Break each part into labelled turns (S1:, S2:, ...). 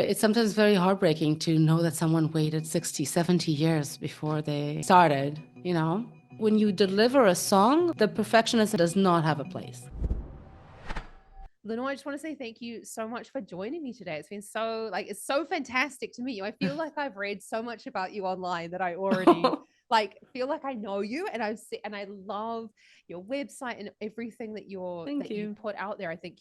S1: it's sometimes very heartbreaking to know that someone waited 60, 70 years before they started, you know? When you deliver a song, the perfectionist does not have a place.
S2: Linor, I just want to say thank you so much for joining me today. It's been so it's so fantastic to meet you. I feel like I've read so much about you online that I already feel like I know you, and and I love your website and everything
S1: Thank
S2: that you
S1: you.
S2: put out there. I think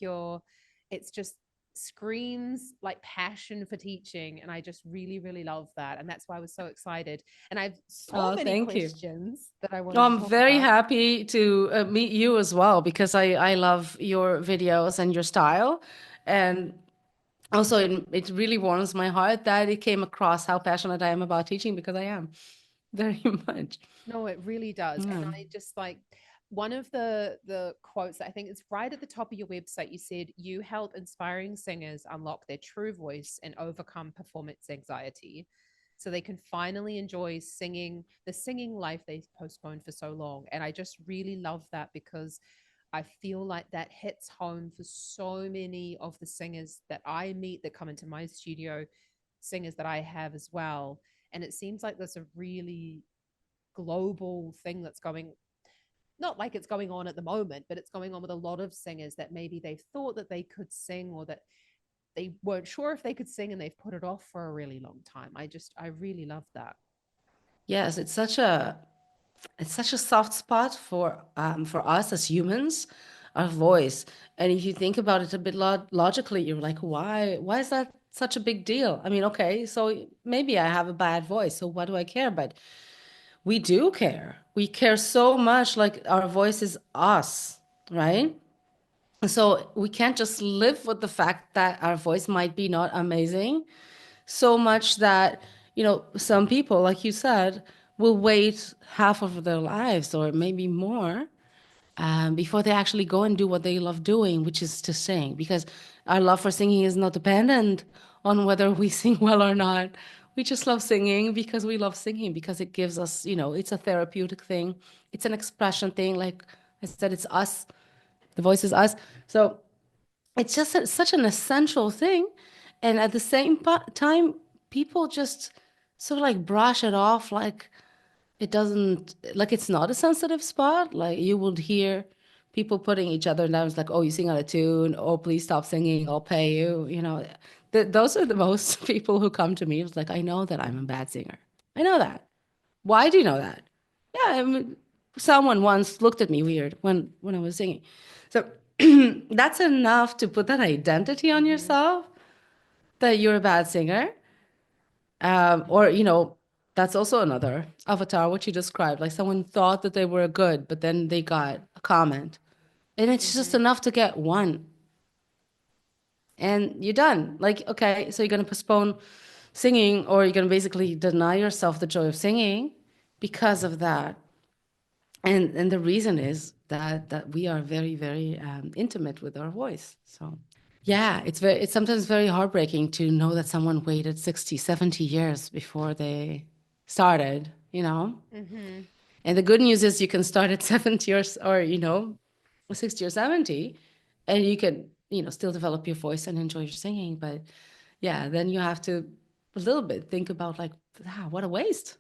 S2: it's just screams like passion for teaching, and I just really really love that, and that's why I was so excited. And I have so
S1: Oh,
S2: many
S1: thank you.
S2: questions that I
S1: Well,
S2: wanted to
S1: I'm
S2: talk
S1: very
S2: about.
S1: happy to meet you as well because I love your videos and your style. And also, it really warms my heart that it came across how passionate I am about teaching because I am very much.
S2: No, it really does. And
S1: Yeah.
S2: I just one of the quotes that I think is right at the top of your website. You said you help inspiring singers unlock their true voice and overcome performance anxiety so they can finally enjoy the singing life they've postponed for so long. And I just really love that because I feel like that hits home for so many of the singers that I meet that come into my studio, singers that I have as well. And it seems like there's a really global thing that's going, not like it's going on at the moment, but it's going on with a lot of singers that maybe they thought that they could sing, or that they weren't sure if they could sing, and they've put it off for a really long time. I really love that.
S1: Yes, it's such a soft spot for us as humans, our voice. And if you think about it a bit logically, you're like, why is that such a big deal? I mean, okay, so maybe I have a bad voice, so what do I care? But we do care. We care so much, like our voice is us, right? So we can't just live with the fact that our voice might be not amazing so much that, some people, like you said, will wait half of their lives or maybe more before they actually go and do what they love doing, which is to sing. Because our love for singing is not dependent on whether we sing well or not. We just love singing because we love singing, because it gives us, it's a therapeutic thing. It's an expression thing. Like I said, it's us. The voice is us. So it's just such an essential thing. And at the same time, people just sort of like brush it off like it doesn't, like it's not a sensitive spot. Like you would hear people putting each other down. It's like, oh, you sing out of tune. Oh, please stop singing. I'll pay you. Those are the most people who come to me. It's like, I know that I'm a bad singer. I know that. Why do you know that? Yeah, I mean, someone once looked at me weird when I was singing. So that's enough to put that identity on
S2: Mm-hmm.
S1: yourself that you're a bad singer. Or, that's also another avatar, what you described. Like someone thought that they were good, but then they got a comment. And it's just
S2: Mm-hmm.
S1: enough to get one. And you're done. Like, okay, so you're going to postpone singing, or you're going to basically deny yourself the joy of singing because of that. And the reason is that we are very, very intimate with our voice. So yeah, it's sometimes very heartbreaking to know that someone waited 60, 70 years before they started, you know?
S2: Mm-hmm.
S1: And the good news is you can start at 70 or 60 or 70, and you can, still develop your voice and enjoy your singing. But yeah, then you have to a little bit think about like, what a waste.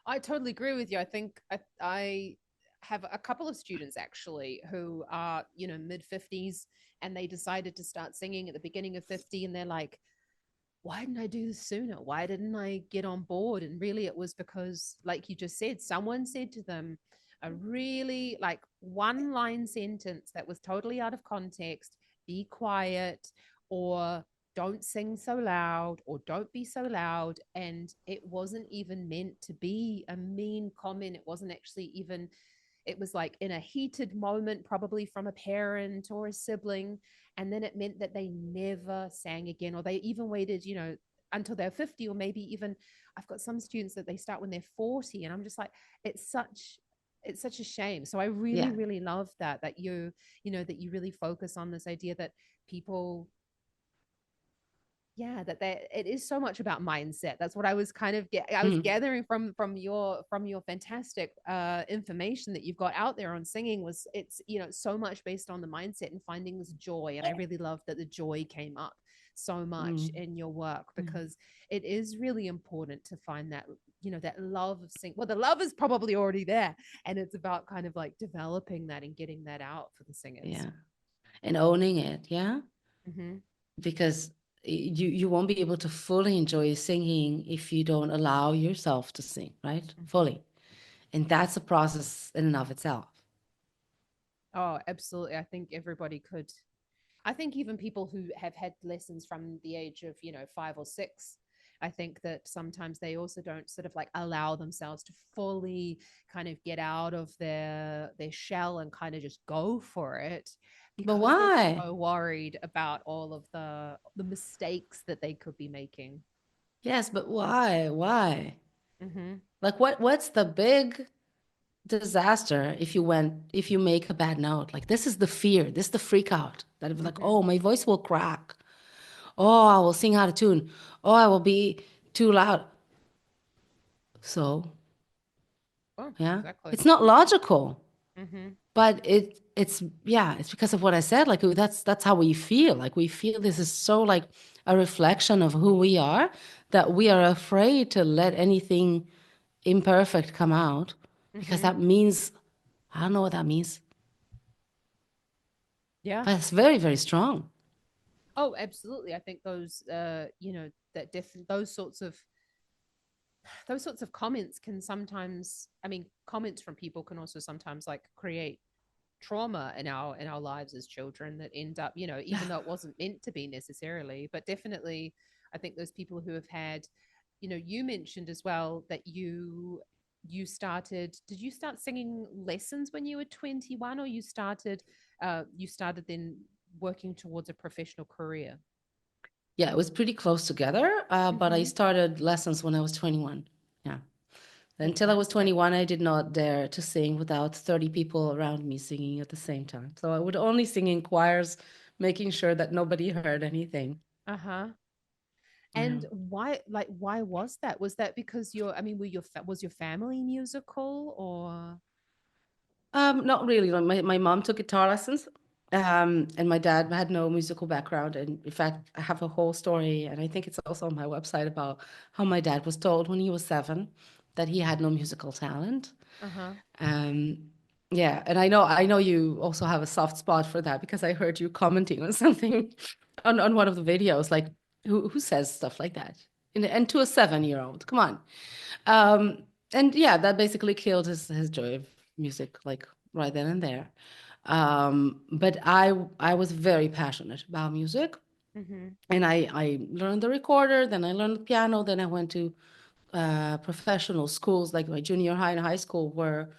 S2: I totally agree with you. I think I have a couple of students actually who are, mid 50s, and they decided to start singing at the beginning of 50, and they're like, why didn't I do this sooner? Why didn't I get on board? And really, it was because, like you just said, someone said to them a really like one line sentence that was totally out of context: be quiet, or don't sing so loud, or don't be so loud. And it wasn't even meant to be a mean comment. It wasn't actually even, it was like in a heated moment, probably from a parent or a sibling. And then it meant that they never sang again, or they even waited, until they're 50, or maybe even, I've got some students that they start when they're 40. And I'm just like, it's such, it's such a shame. So I really,
S1: Yeah.
S2: really love that that you really focus on this idea that people, yeah, that it is so much about mindset. That's what I was kind of I was
S1: Mhm.
S2: gathering from your fantastic information that you've got out there on singing. Was It's so much based on the mindset and finding this joy, and I really love that the joy came up. so much
S1: Mm.
S2: in your work,
S1: Mm.
S2: because it is really important to find that, that love of singing. Well, the love is probably already there, and it's about kind of like developing that and getting that out for the singers.
S1: Yeah. And owning it. Yeah.
S2: Hmm.
S1: Because you won't be able to fully enjoy singing if you don't allow yourself to sing, right?
S2: Hmm.
S1: Fully. And that's a process in and of itself.
S2: Oh, absolutely. I think everybody could. I think even people who have had lessons from the age of, 5 or 6, I think that sometimes they also don't sort of like allow themselves to fully kind of get out of their shell and kind of just go for it,
S1: But
S2: because they're
S1: why?
S2: so worried about all of the mistakes that they could be making.
S1: Yes, but why? Why?
S2: Hmm.
S1: Like what's the big disaster if you make a bad note? Like this is the fear, this is the freak out that it's like,
S2: Hmm.
S1: oh, my voice will crack. Oh, I will sing out of tune. Oh, I will be too loud. So,
S2: Oh,
S1: yeah.
S2: exactly.
S1: It's not logical.
S2: Hmm.
S1: But it's yeah, it's because of what I said. Like that's how we feel. Like we feel this is so like a reflection of who we are that we are afraid to let anything imperfect come out because
S2: Hmm.
S1: that means I don't know what that means,
S2: Yeah.
S1: but it's very, very strong.
S2: Oh, absolutely. I think those, that those sorts of comments can sometimes, I mean, comments from people can also sometimes like create trauma in our lives as children, that end up, even though it wasn't meant to be necessarily, but definitely I think those people who have had, you mentioned as well that did you start singing lessons when you were 21, or you started then working towards a professional career?
S1: Yeah, it was pretty close together. But I
S2: Hmm.
S1: started lessons when I was 21. Yeah. Until I was
S2: Fantastic.
S1: 21, I did not dare to sing without 30 people around me singing at the same time. So I would only sing in choirs, making sure that nobody heard anything.
S2: Uh-huh.
S1: Yeah.
S2: And why was that? Was that because I mean, was your family musical, or?
S1: Not really. Like, my mom took guitar lessons, and my dad had no musical background. And in fact, I have a whole story, and I think it's also on my website about how my dad was told when he was 7 that he had no musical talent.
S2: Uh-huh.
S1: Um, yeah, and I know you also have a soft spot for that because I heard you commenting on something on one of the videos. Like, who says stuff like that? And to a 7-year-old, come on. Um, and yeah, that basically killed his joy of music, like right then and there. But I was very passionate about music,
S2: Mm-hmm.
S1: and I learned the recorder, then I learned the piano, then I went to professional schools like my junior high and high school were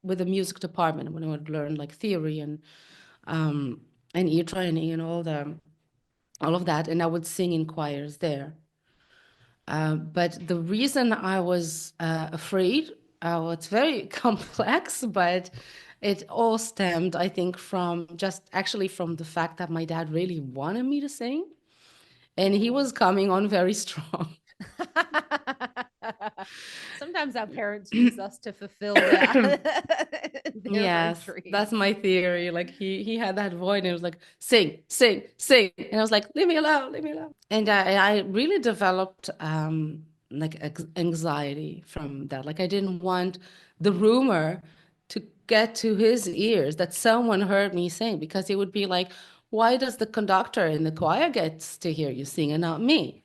S1: with the music department when I would learn like theory um, and ear training and all of that, and I would sing in choirs there. But the reason I was afraid, it's very complex, but it all stemmed, I think, from just actually from the fact that my dad really wanted me to sing, and he
S2: Oh.
S1: was coming on very strong.
S2: Sometimes our parents use us to fulfill their own
S1: Yes, that's
S2: dreams.
S1: my theory. Like he had that voice and it was like, sing, sing, sing. And I was like, leave me alone, leave me alone. And I really developed like anxiety from that. Like I didn't want the rumor to get to his ears that someone heard me sing because he would be like, why does the conductor in the choir gets to hear you sing and not me?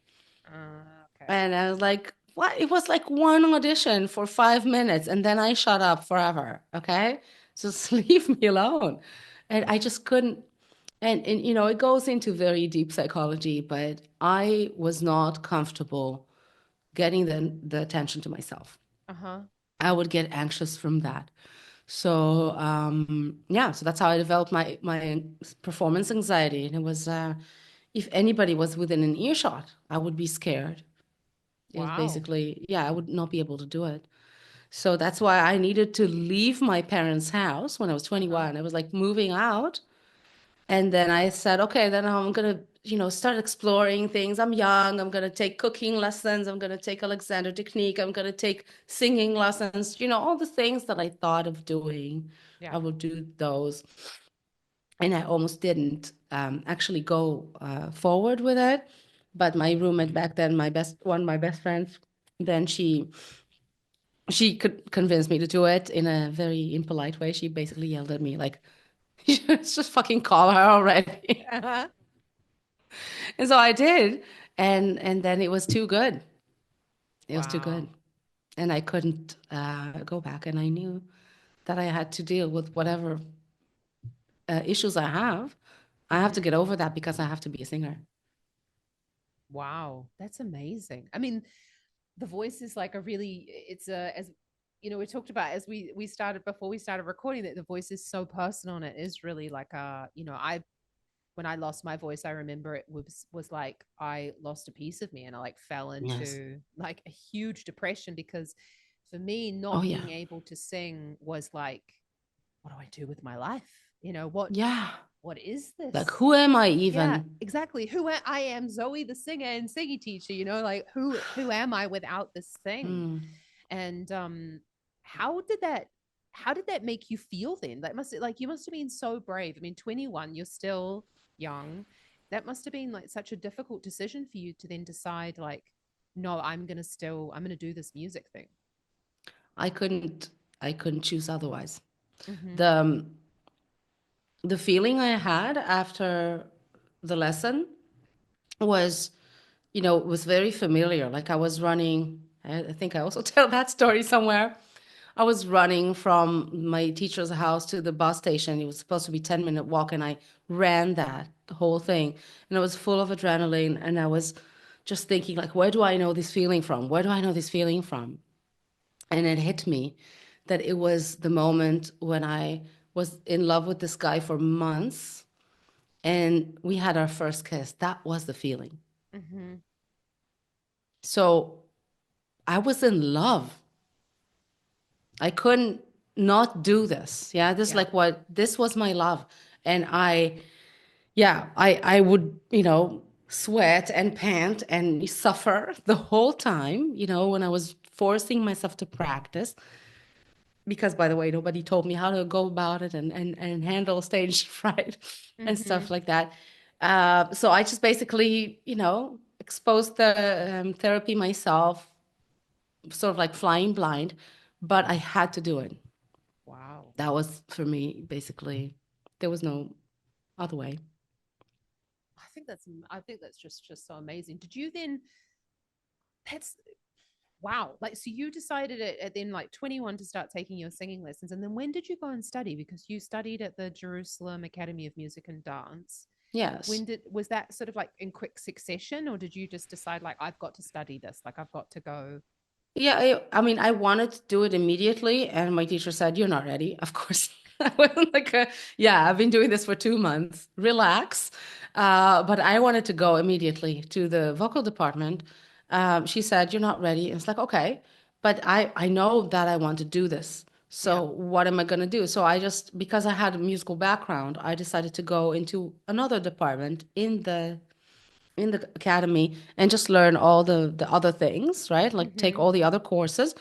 S2: Okay.
S1: And I was like, what? It was like one audition for 5 minutes, and then I shut up forever. Okay. Just leave me alone. And I just couldn't. And it goes into very deep psychology, but I was not comfortable getting the attention to myself.
S2: Uh-huh.
S1: I would get anxious from that. So yeah, so that's how I developed my performance anxiety. And it was if anybody was within an earshot, I would be scared. It was
S2: Wow.
S1: basically, yeah, I would not be able to do it. So that's why I needed to leave my parents' house when I was
S2: Uh-huh.
S1: 21. I was like moving out. And then I said, okay, then I'm gonna, start exploring things. I'm young. I'm gonna take cooking lessons. I'm gonna take Alexander technique. I'm gonna take singing lessons. All the things that I thought of doing,
S2: Yeah.
S1: I will do those. and I almost didn't actually go forward with it. But my roommate back then, one of my best friends, then she could convince me to do it in a very impolite way. She basically yelled at me like, just fucking call her already.
S2: Uh-huh.
S1: And so I did, and then it was too good. It was too good,
S2: Wow.
S1: and I couldn't go back. And I knew that I had to deal with whatever issues I have. I have to
S2: Hmm.
S1: get over that because I have to be a singer.
S2: Wow, that's amazing. I mean, the voice is like a really, it's a, as you know, we talked about as we started before we started recording, that the voice is so personal, and it is really like a, I when I lost my voice, I remember it was like I lost a piece of me, and I like fell
S1: Yes.
S2: into like a huge depression, because for me
S1: Oh
S2: not
S1: yeah.
S2: being able to sing was like, what do I do with my life?
S1: Yeah.
S2: What is
S1: Like,
S2: this?
S1: who am I
S2: Yeah,
S1: even?
S2: exactly. I am Zoe, the singer and singing teacher, like who am I without this thing?
S1: Mm.
S2: And how did that how did that make you feel then? That must like you must have been so brave. I mean, 21, you're still young. That must have been like such a difficult decision for you to then decide like, no, I'm gonna do this music thing.
S1: I couldn't. I couldn't choose otherwise.
S2: Mm-hmm.
S1: The um, the feeling I had after the lesson was, it was very familiar. Like I was running. I think I also tell that story somewhere. I was running from my teacher's house to the bus station. It was supposed to be 10-minute walk, and I ran that the whole thing. And I was full of adrenaline, and I was just thinking, like, where do I know this feeling from? Where do I know this feeling from? And it hit me that it was the moment when I was in love with this guy for months, and we had our first kiss. That was the feeling.
S2: Mm-hmm.
S1: So I was in love. I couldn't not do this. Yeah,
S2: Yeah.
S1: this was my love. And I would, sweat and pant and suffer the whole time, when I was forcing myself to practice. Because, by the way, nobody told me how to go about it and handle stage fright and
S2: Mm-hmm.
S1: stuff like that. So I just basically, exposed the therapy myself, sort of like flying blind, but I had to do it.
S2: Wow.
S1: That was for me, basically. There was no other way.
S2: I think that's just so amazing. Did you then that's wow. Like, so you decided at then like 21 to start taking your singing lessons. And then when did you go and study? Because you studied at the Jerusalem Academy of Music and Dance.
S1: Yes.
S2: Was that sort of like in quick succession, or did you just decide like, I've got to study this? Like, I've got to go.
S1: Yeah, I mean, I wanted to do it immediately, and my teacher said, "You're not ready." Of course, I wasn't like, "Yeah, I've been doing this for 2 months. Relax." But I wanted to go immediately to the vocal department. She said, "You're not ready." And it's like, okay, but I know that I want to do this.
S2: Yeah.
S1: So what am I going to do? So I just, because I had a musical background, I decided to go into another department in the academy and just learn all the other things, right? Like take
S2: Mm-hmm.
S1: all the other courses.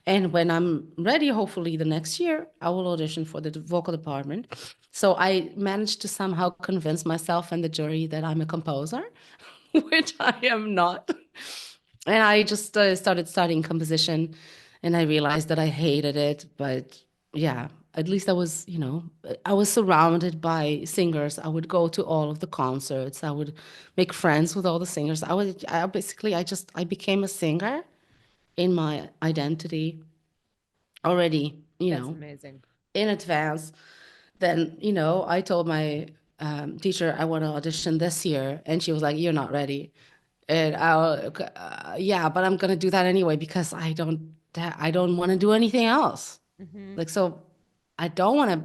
S1: And when I'm ready, hopefully the next year, I will audition for the vocal department. So I managed to somehow convince myself and the jury that I'm a composer, which I am not. And I just started studying composition, and I realized that I hated it. But yeah, at least I was surrounded by singers. I would go to all of the concerts. I would make friends with all the singers. I became a singer in my identity already,
S2: That's amazing.
S1: in advance. Then, I told my teacher I want to audition this year, and she was like, "You're not ready." And yeah, but I'm gonna do that anyway because I don't want to do anything else.
S2: Mm-hmm.
S1: Like, so I don't want to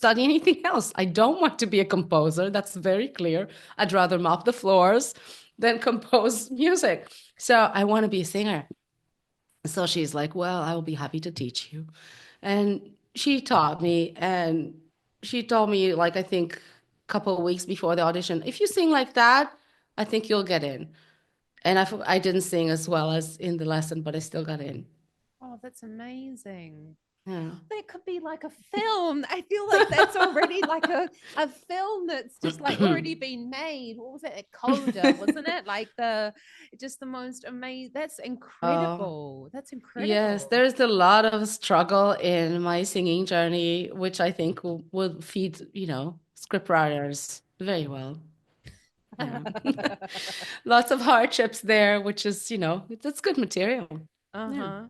S1: study anything else. I don't want to be a composer. That's very clear. I'd rather mop the floors than compose music. So I want to be a singer. So she's like, "Well, I will be happy to teach you." And she taught me, and she told me, like, I think a couple of weeks before the audition, if you sing like that, I think you'll get in. And I didn't sing as well as in the lesson, but I still got in.
S2: Oh, that's amazing.
S1: Yeah.
S2: That could be like a film. I feel like that's already like a film that's just like already been made. What was it? A coda, wasn't it? Like the just the most amazing. That's
S1: Oh,
S2: incredible. That's
S1: yes,
S2: incredible.
S1: there's a lot of struggle in my singing journey, which I think will feed, script writers very well. Yeah. Lots of hardships there, which is, it's good material. Yeah.
S2: Uh-huh.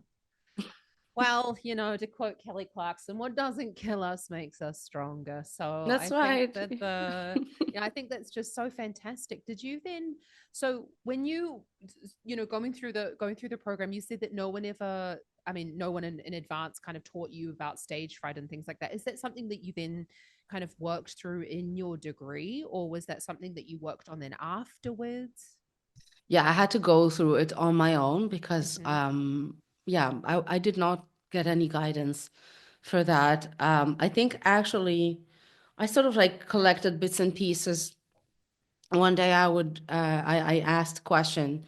S2: Well, to quote Kelly Clarkson, what doesn't kill us makes us stronger. So
S1: That's
S2: I think
S1: right.
S2: that I think that's just so fantastic. Did you then, so when going through the program, you said that no one ever, I mean, no one in advance kind of taught you about stage fright and things like that. Is that something that you then kind of worked through in your degree, or was that something that you worked on then afterwards?
S1: Yeah, I had to go through it on my own because
S2: Mm-hmm.
S1: yeah, I did not get any guidance for that. I think actually I sort of like collected bits and pieces. One day I asked a question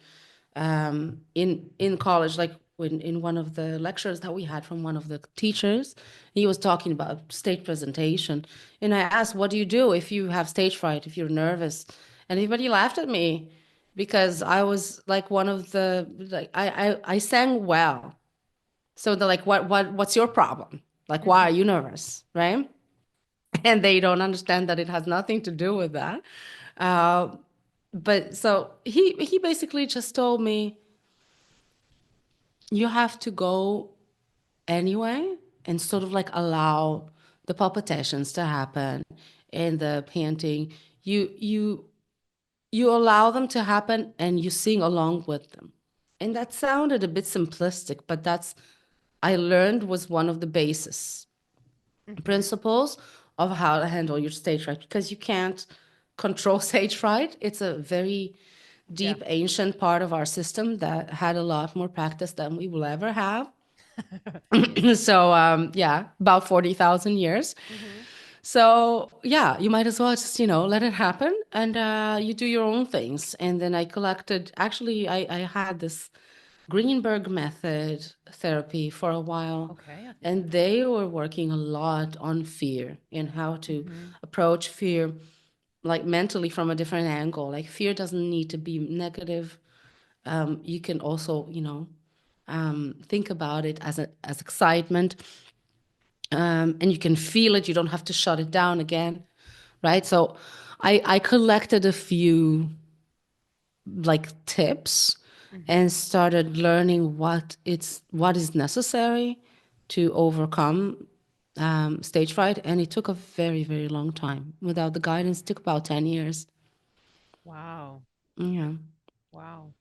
S1: in college, like when in one of the lectures that we had from one of the teachers, he was talking about stage presentation, and I asked, "What do you do if you have stage fright, if you're nervous?" And everybody laughed at me because I was like one of the like I sang well, so they're like, what's your problem? Like, why are
S2: Mm-hmm.
S1: you nervous, right? And they don't understand that it has nothing to do with that. Uh, but so he basically just told me you have to go anyway and sort of like allow the palpitations to happen and the panting. You allow them to happen and you sing along with them. And that sounded a bit simplistic, but that's I learned was one of the basis
S2: Mm-hmm.
S1: principles of how to handle your stage fright because you can't control stage fright. It's a very
S2: Yeah.
S1: deep, ancient part of our system that had a lot more practice than we will ever have. So, yeah, about 40,000 years.
S2: Mm-hmm.
S1: So, yeah, you might as well just, let it happen and you do your own things. And then I collected, actually, I had this Greenberg method therapy for a while,
S2: Okay, I think I've
S1: and
S2: heard of
S1: they
S2: that.
S1: were working a lot on fear and how to
S2: Mm-hmm.
S1: approach fear like mentally from a different angle. Like fear doesn't need to be negative. You can also, think about it as excitement, and you can feel it. You don't have to shut it down again, right? So, I collected a few like tips
S2: Mm-hmm.
S1: and started learning what is necessary to overcome stage fright, and it took a very very long time. Without the guidance, it took about 10 years.
S2: Wow.
S1: Yeah,
S2: Wow.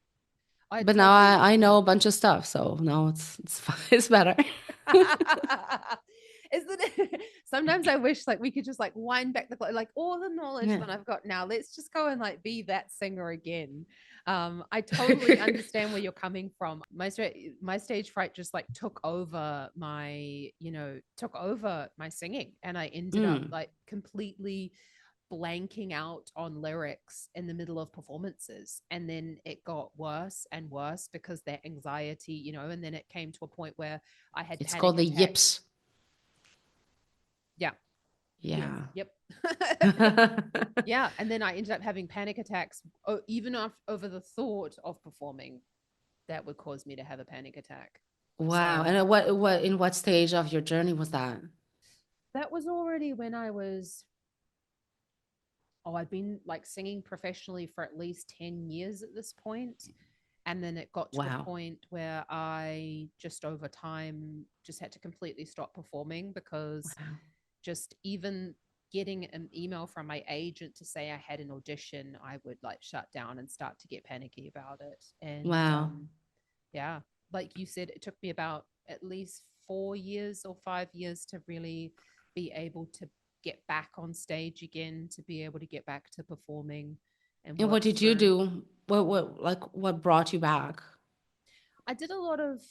S2: I
S1: but now
S2: totally,
S1: I
S2: yeah.
S1: know a bunch of stuff, so now it's fine. It's better.
S2: Isn't it? Sometimes I wish like we could just like wind back the clock, like all the knowledge
S1: Yeah.
S2: that I've got now. Let's just go and like be that singer again. I totally understand where you're coming from. My stage fright just like took over my singing, and I ended up
S1: Mm.
S2: like completely blanking out on lyrics in the middle of performances, and then it got worse and worse because that anxiety, and then it came to a point where I had
S1: It's
S2: panic
S1: called the
S2: attacks.
S1: yips.
S2: Yeah. Yes.
S1: Yeah.
S2: Yep. Yeah, and then I ended up having panic attacks, even over the thought of performing. That would cause me to have a panic attack.
S1: Wow.
S2: So
S1: And what in what stage of your journey was that?
S2: that was already when I was, I'd been like singing professionally for at least 10 years at this point. And then it got to a
S1: Wow.
S2: point where I just over time just had to completely stop performing because
S1: Wow.
S2: just even getting an email from my agent to say I had an audition, I would like shut down and start to get panicky about it. And
S1: Wow.
S2: yeah, like you said, it took me about at least 4 years or 5 years to really be able to get back on stage again, to be able to get back to performing and
S1: And what
S2: work
S1: did you
S2: through.
S1: do? What brought you back?
S2: I did a lot of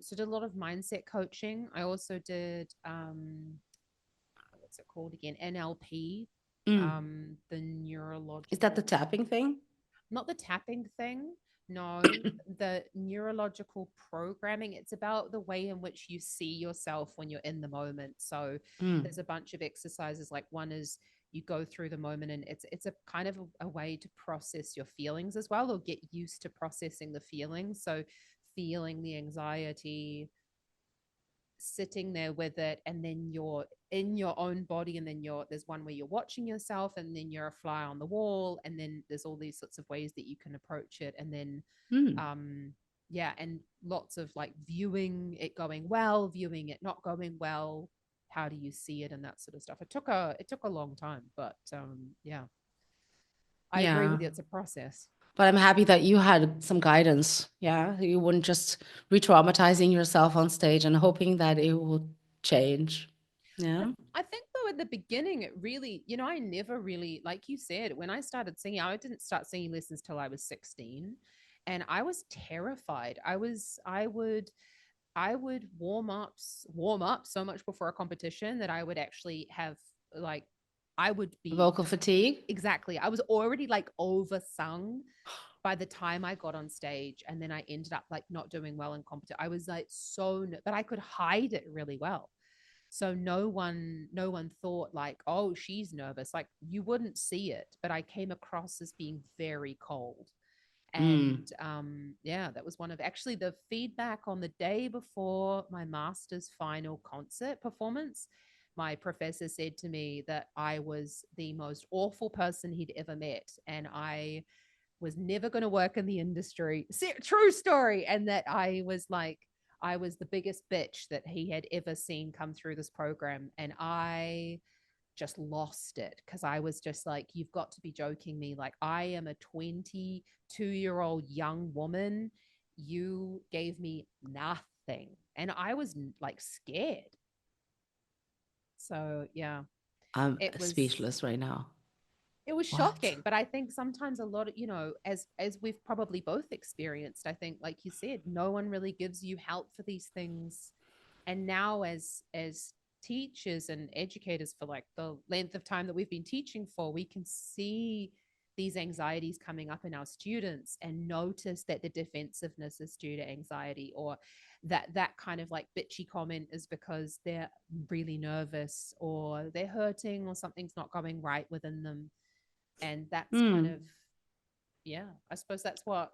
S2: did a lot of mindset coaching. I also did what's it called again? NLP,
S1: Mm.
S2: the
S1: Is that the
S2: neurological,
S1: tapping thing?
S2: not the tapping thing. No, the neurological programming, it's about the way in which you see yourself when you're in the moment. So
S1: Mm.
S2: there's a bunch of exercises. Like one is you go through the moment, and it's a kind of a way to process your feelings as well, or get used to processing the feelings. So feeling the anxiety, sitting there with it, and then you're in your own body, and then there's one where you're watching yourself, and then you're a fly on the wall, and then there's all these sorts of ways that you can approach it, and then
S1: Mm.
S2: yeah, and lots of like viewing it going well, viewing it not going well, how do you see it, and that sort of stuff. It took a long time, but yeah, I agree
S1: Yeah.
S2: with you, it's a process.
S1: But I'm happy that you had some guidance. Yeah. You wouldn't just re-traumatizing yourself on stage and hoping that it will change.
S2: I,
S1: Yeah.
S2: I think though in the beginning it really, I never really, like you said, when I started singing, I didn't start singing lessons till I was 16, and I was terrified. I would warm up so much before a competition that I would actually have, like, I would be
S1: Vocal fatigue.
S2: exactly. I was already like oversung by the time I got on stage, and then I ended up like not doing well in competition. I was like but I could hide it really well. So no one thought like, oh, she's nervous. Like you wouldn't see it, but I came across as being very cold.
S1: Mm.
S2: And yeah, that was one of actually the feedback on the day before my master's final concert performance. My professor said to me that I was the most awful person he'd ever met, and I was never going to work in the industry. True story. And that I was the biggest bitch that he had ever seen come through this program. And I just lost it because I was just like, you've got to be joking me. Like, I am a 22-year-old young woman. You gave me nothing. And I was like scared. So, yeah,
S1: I'm
S2: it was
S1: speechless right now.
S2: it was
S1: What?
S2: shocking, but I think sometimes a lot of, as we've probably both experienced, I think like you said, no one really gives you help for these things. And now as teachers and educators, for like the length of time that we've been teaching for, we can see these anxieties coming up in our students and notice that the defensiveness is due to anxiety, or that kind of like bitchy comment is because they're really nervous or they're hurting or something's not going right within them. And that's kind
S1: Hmm.
S2: of, yeah, I suppose that's what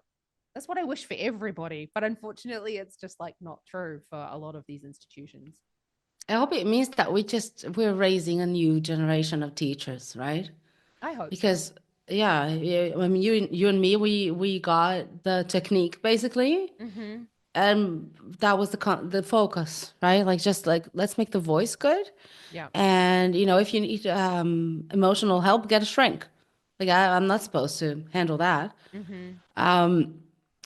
S2: I wish for everybody, but unfortunately it's just like not true for a lot of these institutions.
S1: I hope it means that we're raising a new generation of teachers, right?
S2: I hope so.
S1: Because yeah, I mean, you and me, we got the technique basically,
S2: Mm-hmm.
S1: and that was the focus, right? Like just like let's make the voice good,
S2: Yeah.
S1: and if you need emotional help, get a shrink. Like I'm not supposed to handle that.
S2: Mm-hmm.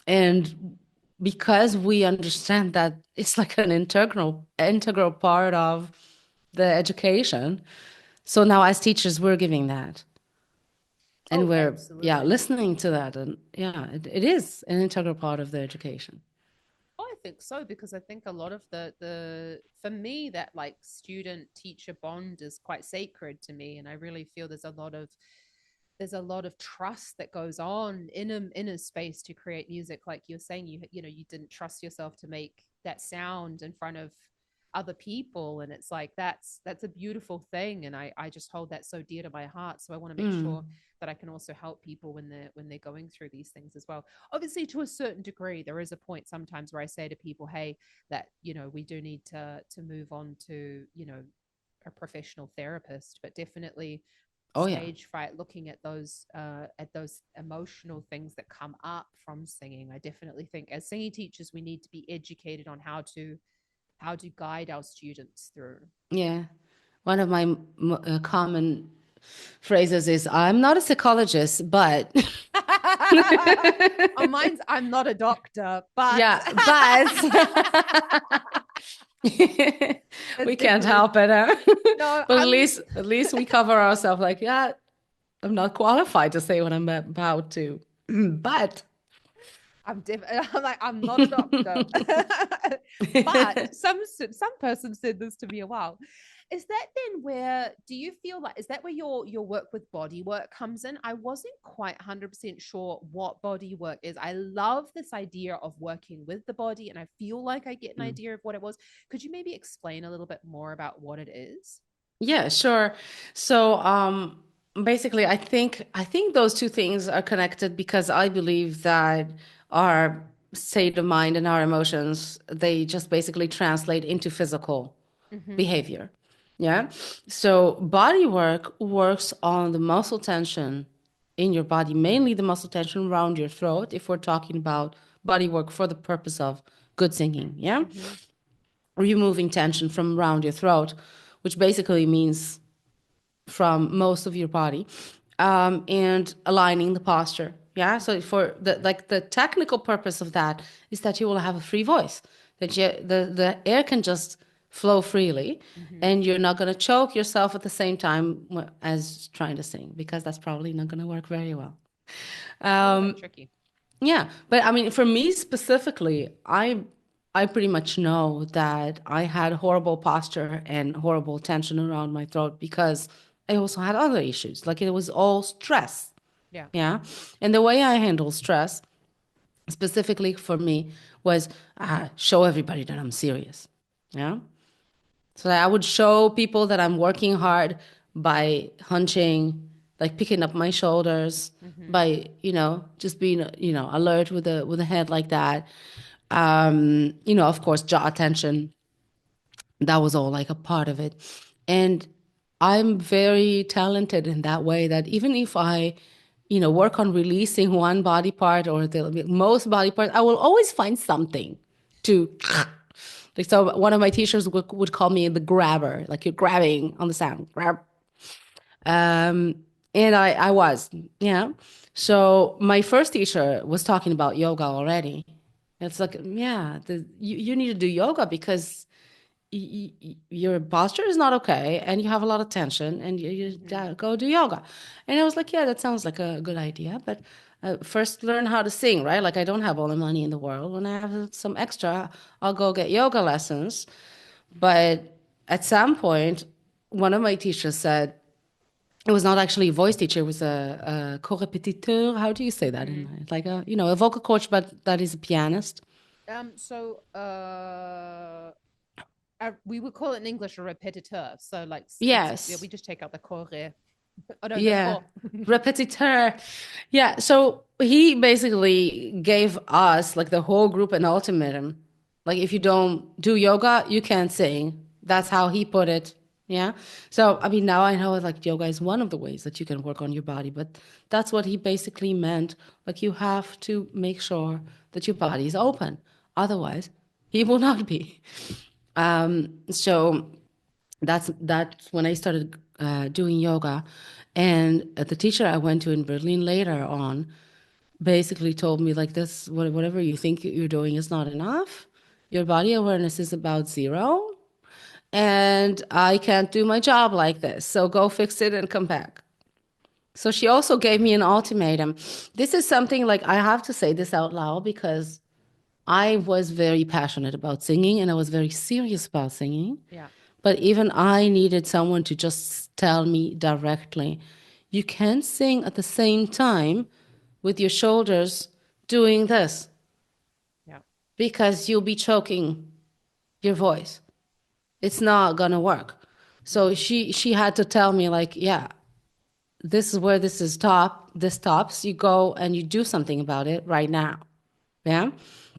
S1: And because we understand that it's like an integral part of the education, so now as teachers we're giving that, and
S2: Oh,
S1: we're
S2: absolutely.
S1: listening to that, and it is an integral part of the education.
S2: Oh, I think so, because I think a lot of the for me, that like student teacher bond is quite sacred to me, and I really feel there's a lot of trust that goes on in a space to create music. Like you're saying, you didn't trust yourself to make that sound in front of other people, and it's like that's a beautiful thing, and I just hold that so dear to my heart. So I want to make
S1: Mm.
S2: sure that I can also help people when they're going through these things as well. Obviously, to a certain degree, there is a point sometimes where I say to people, hey, that we do need to move on to a professional therapist, but definitely
S1: Oh yeah.
S2: stage fright, looking at those emotional things that come up from singing. I definitely think as singing teachers we need to be educated on how to guide our students through.
S1: Yeah, one of my common phrases is I'm not a psychologist, but
S2: On mine's, I'm not a doctor, but
S1: yeah, but
S2: it's
S1: we can't
S2: definitely
S1: help it, huh?
S2: no.
S1: But at least we cover ourselves like, yeah, I'm not qualified to say what I'm about to. But
S2: I'm like, I'm not a doctor. But some person said this to me a while. Is that then where do you feel like is that where your work with body work comes in? I wasn't quite 100% sure what body work is. I love this idea of working with the body and I feel like I get an
S1: Mm.
S2: idea of what it was. Could you maybe explain a little bit more about what it is?
S1: Yeah, sure. So, basically, I think those two things are connected because I believe that our state of mind and our emotions, they just basically translate into physical
S2: Mm-hmm.
S1: behavior. Yeah. So body work works on the muscle tension in your body, mainly the muscle tension around your throat, if we're talking about body work for the purpose of good singing. Yeah.
S2: Mm-hmm.
S1: Removing tension from around your throat, which basically means from most of your body, and aligning the posture. Yeah. So for the technical purpose of that is that you will have a free voice, that the air can just flow freely,
S2: Mm-hmm.
S1: and you're not going to choke yourself at the same time as trying to sing because that's probably not going to work very well.
S2: A little bit
S1: Um,
S2: tricky.
S1: yeah, but I mean, for me specifically, I pretty much know that I had horrible posture and horrible tension around my throat because I also had other issues. Like it was all stress.
S2: Yeah.
S1: Yeah. And the way I handle stress, specifically for me, was show everybody that I'm serious. Yeah. So I would show people that I'm working hard by hunching, like picking up my shoulders,
S2: Mm-hmm.
S1: by, just being, alert with the head like that. Of course, jaw attention. That was all like a part of it. And I'm very talented in that way that even if I, work on releasing one body part or the most body parts, I will always find something to like, so one of my teachers would call me the grabber, like you're grabbing on the sound, grab. Um, and I was, yeah. So my first teacher was talking about yoga already. It's like, yeah, you need to do yoga because your posture is not okay and you have a lot of tension and you
S2: Mm-hmm.
S1: go do yoga. And I was like, yeah, that sounds like a good idea. But first learn how to sing, right? Like I don't have all the money in the world. When I have some extra, I'll go get yoga lessons. But at some point, one of my teachers said, it was not actually a voice teacher, it was a co-répétiteur. How do you say that
S2: Mm-hmm.
S1: in like a vocal coach, but that is a pianist.
S2: We would call it in English a repetiteur. So like it's yeah,
S1: Yes.
S2: we just take out the corps. Oh no, the
S1: Yeah.
S2: core.
S1: Repetiteur. Yeah. So he basically gave us, like the whole group, an ultimatum. Like, if you don't do yoga, you can't sing. That's how he put it. Yeah. So, I mean, now I know like yoga is one of the ways that you can work on your body, but that's what he basically meant. Like, you have to make sure that your body is open. Otherwise, he will not be. So that's when I started doing yoga, and the teacher I went to in Berlin later on basically told me like this: whatever you think you're doing is not enough. Your body awareness is about zero, and I can't do my job like this. So go fix it and come back. So she also gave me an ultimatum. This is something like I have to say this out loud because I was very passionate about singing and I was very serious about singing.
S2: Yeah.
S1: But even I needed someone to just tell me directly, you can't sing at the same time with your shoulders doing this
S2: Yeah.
S1: because you'll be choking your voice. It's not gonna work. So
S2: Mm-hmm.
S1: she had to tell me like, yeah, this is where this stops. You go and you do something about it right now. Yeah.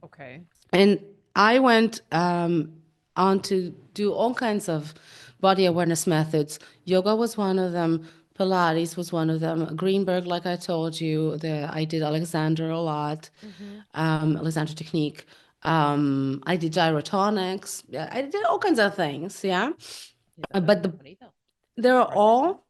S2: Okay.
S1: And I went on to do all kinds of body awareness methods. Yoga was one of them. Pilates was one of them. Greenberg, like I told you, I did Alexander a lot,
S2: Mm-hmm.
S1: Alexander technique. I did gyrotonics. Yeah, I did all kinds of things. Yeah,
S2: Yes, I've heard
S1: but
S2: of that one either.
S1: they're
S2: I'll write that down.
S1: all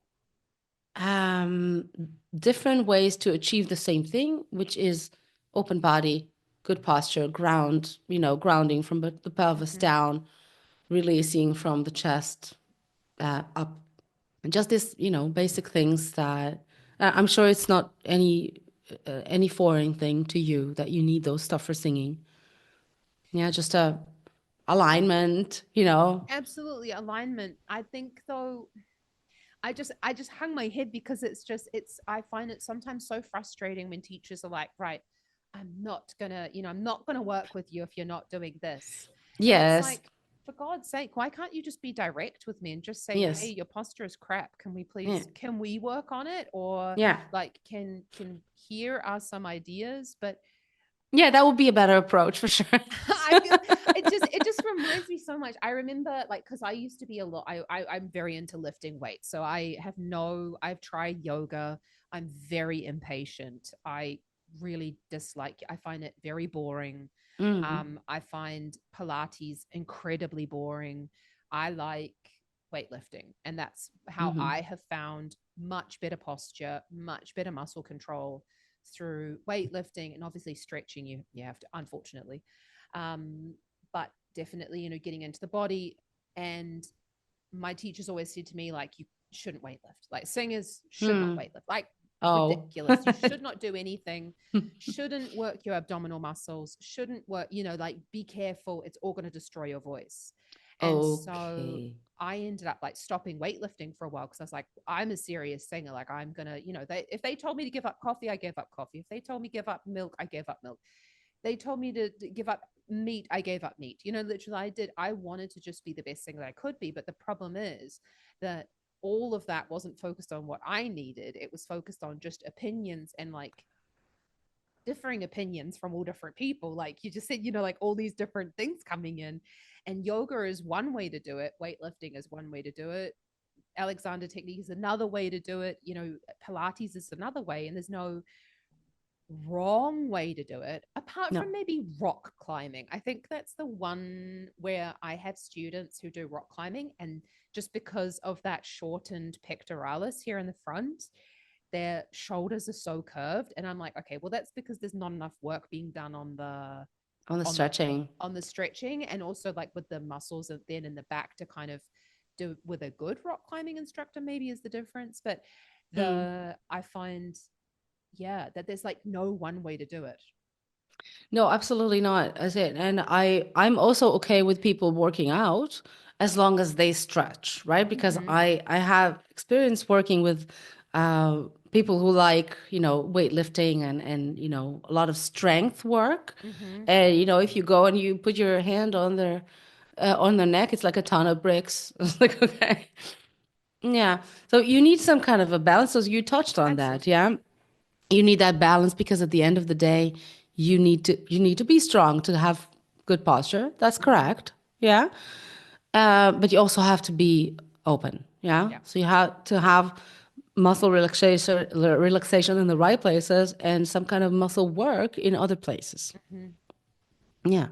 S1: um, different ways to achieve the same thing, which is open body, good posture, grounding from the pelvis
S2: Mm-hmm.
S1: down, releasing from the chest up. And just this, basic things that I'm sure it's not any foreign thing to you that you need those stuff for singing. Yeah, just alignment, you know.
S2: Absolutely, alignment. I think though, I just hung my head because it's I find it sometimes so frustrating when teachers are like, right, I'm not gonna work with you if you're not doing this. And it's
S1: Yes.
S2: like, for God's sake, why can't you just be direct with me and just say, hey,
S1: Yes.
S2: your posture is crap.
S1: Yeah.
S2: Can we work on it? Or
S1: Yeah.
S2: like, can here are some ideas? But
S1: Yeah, that would be a better approach for sure.
S2: I feel it just reminds me so much. I remember like because I used to be a lot. I'm very into lifting weights, so I've tried yoga. I'm very impatient. I really dislike. I find it very boring.
S1: Mm,
S2: I find Pilates incredibly boring. I like weightlifting, and that's how
S1: hmm
S2: I have found much better posture, much better muscle control through weightlifting, and obviously stretching. You have to, unfortunately, um, but definitely, getting into the body. And my teachers always said to me, like, you shouldn't weightlift. Like, singers should not
S1: Hmm.
S2: weightlift. Like,
S1: Oh.
S2: ridiculous. You should not do anything. Shouldn't work your abdominal muscles. Shouldn't work, like, be careful. It's all going to destroy your voice. And so
S1: Okay.
S2: I ended up like stopping weightlifting for a while because I was like, I'm a serious singer. Like, I'm gonna, if they told me to give up coffee, I gave up coffee. If they told me to give up milk, I gave up milk. They told me to give up meat, I gave up meat. Literally, I wanted to just be the best singer that I could be. But the problem is that all of that wasn't focused on what I needed. It was focused on just opinions and like differing opinions from all different people. Like you just said, like all these different things coming in. And yoga is one way to do it, weightlifting is one way to do it. Alexander technique is another way to do it. Pilates is another way, and there's no wrong way to do it apart
S1: No.
S2: from maybe rock climbing. I think that's the one where I have students who do rock climbing, and just because of that shortened pectoralis here in the front, their shoulders are so curved, and I'm like, okay, well, that's because there's not enough work being done on the
S1: On the
S2: on the
S1: stretching.
S2: on the stretching, and also like with the muscles of then in the back to kind of do with a good rock climbing instructor maybe is the difference. But
S1: Mm.
S2: the I find, yeah, that there's like no one way to do it.
S1: No, absolutely not. As it, and I'm also okay with people working out as long as they stretch, right? Because
S2: Mm-hmm.
S1: I have experience working with people who like, weightlifting and a lot of strength work.
S2: Mm-hmm.
S1: And if you go and you put your hand on their neck, it's like a ton of bricks. It's like, okay. Yeah. So you need some kind of a balance. So you touched on that,
S2: Absolutely.
S1: yeah? You need that balance because at the end of the day, you need to be strong to have good posture. That's
S2: Mm-hmm.
S1: correct. Yeah. But you also have to be open. Yeah.
S2: Yeah.
S1: So you have to have muscle relaxation in the right places and some kind of muscle work in other places.
S2: Mm-hmm.
S1: Yeah.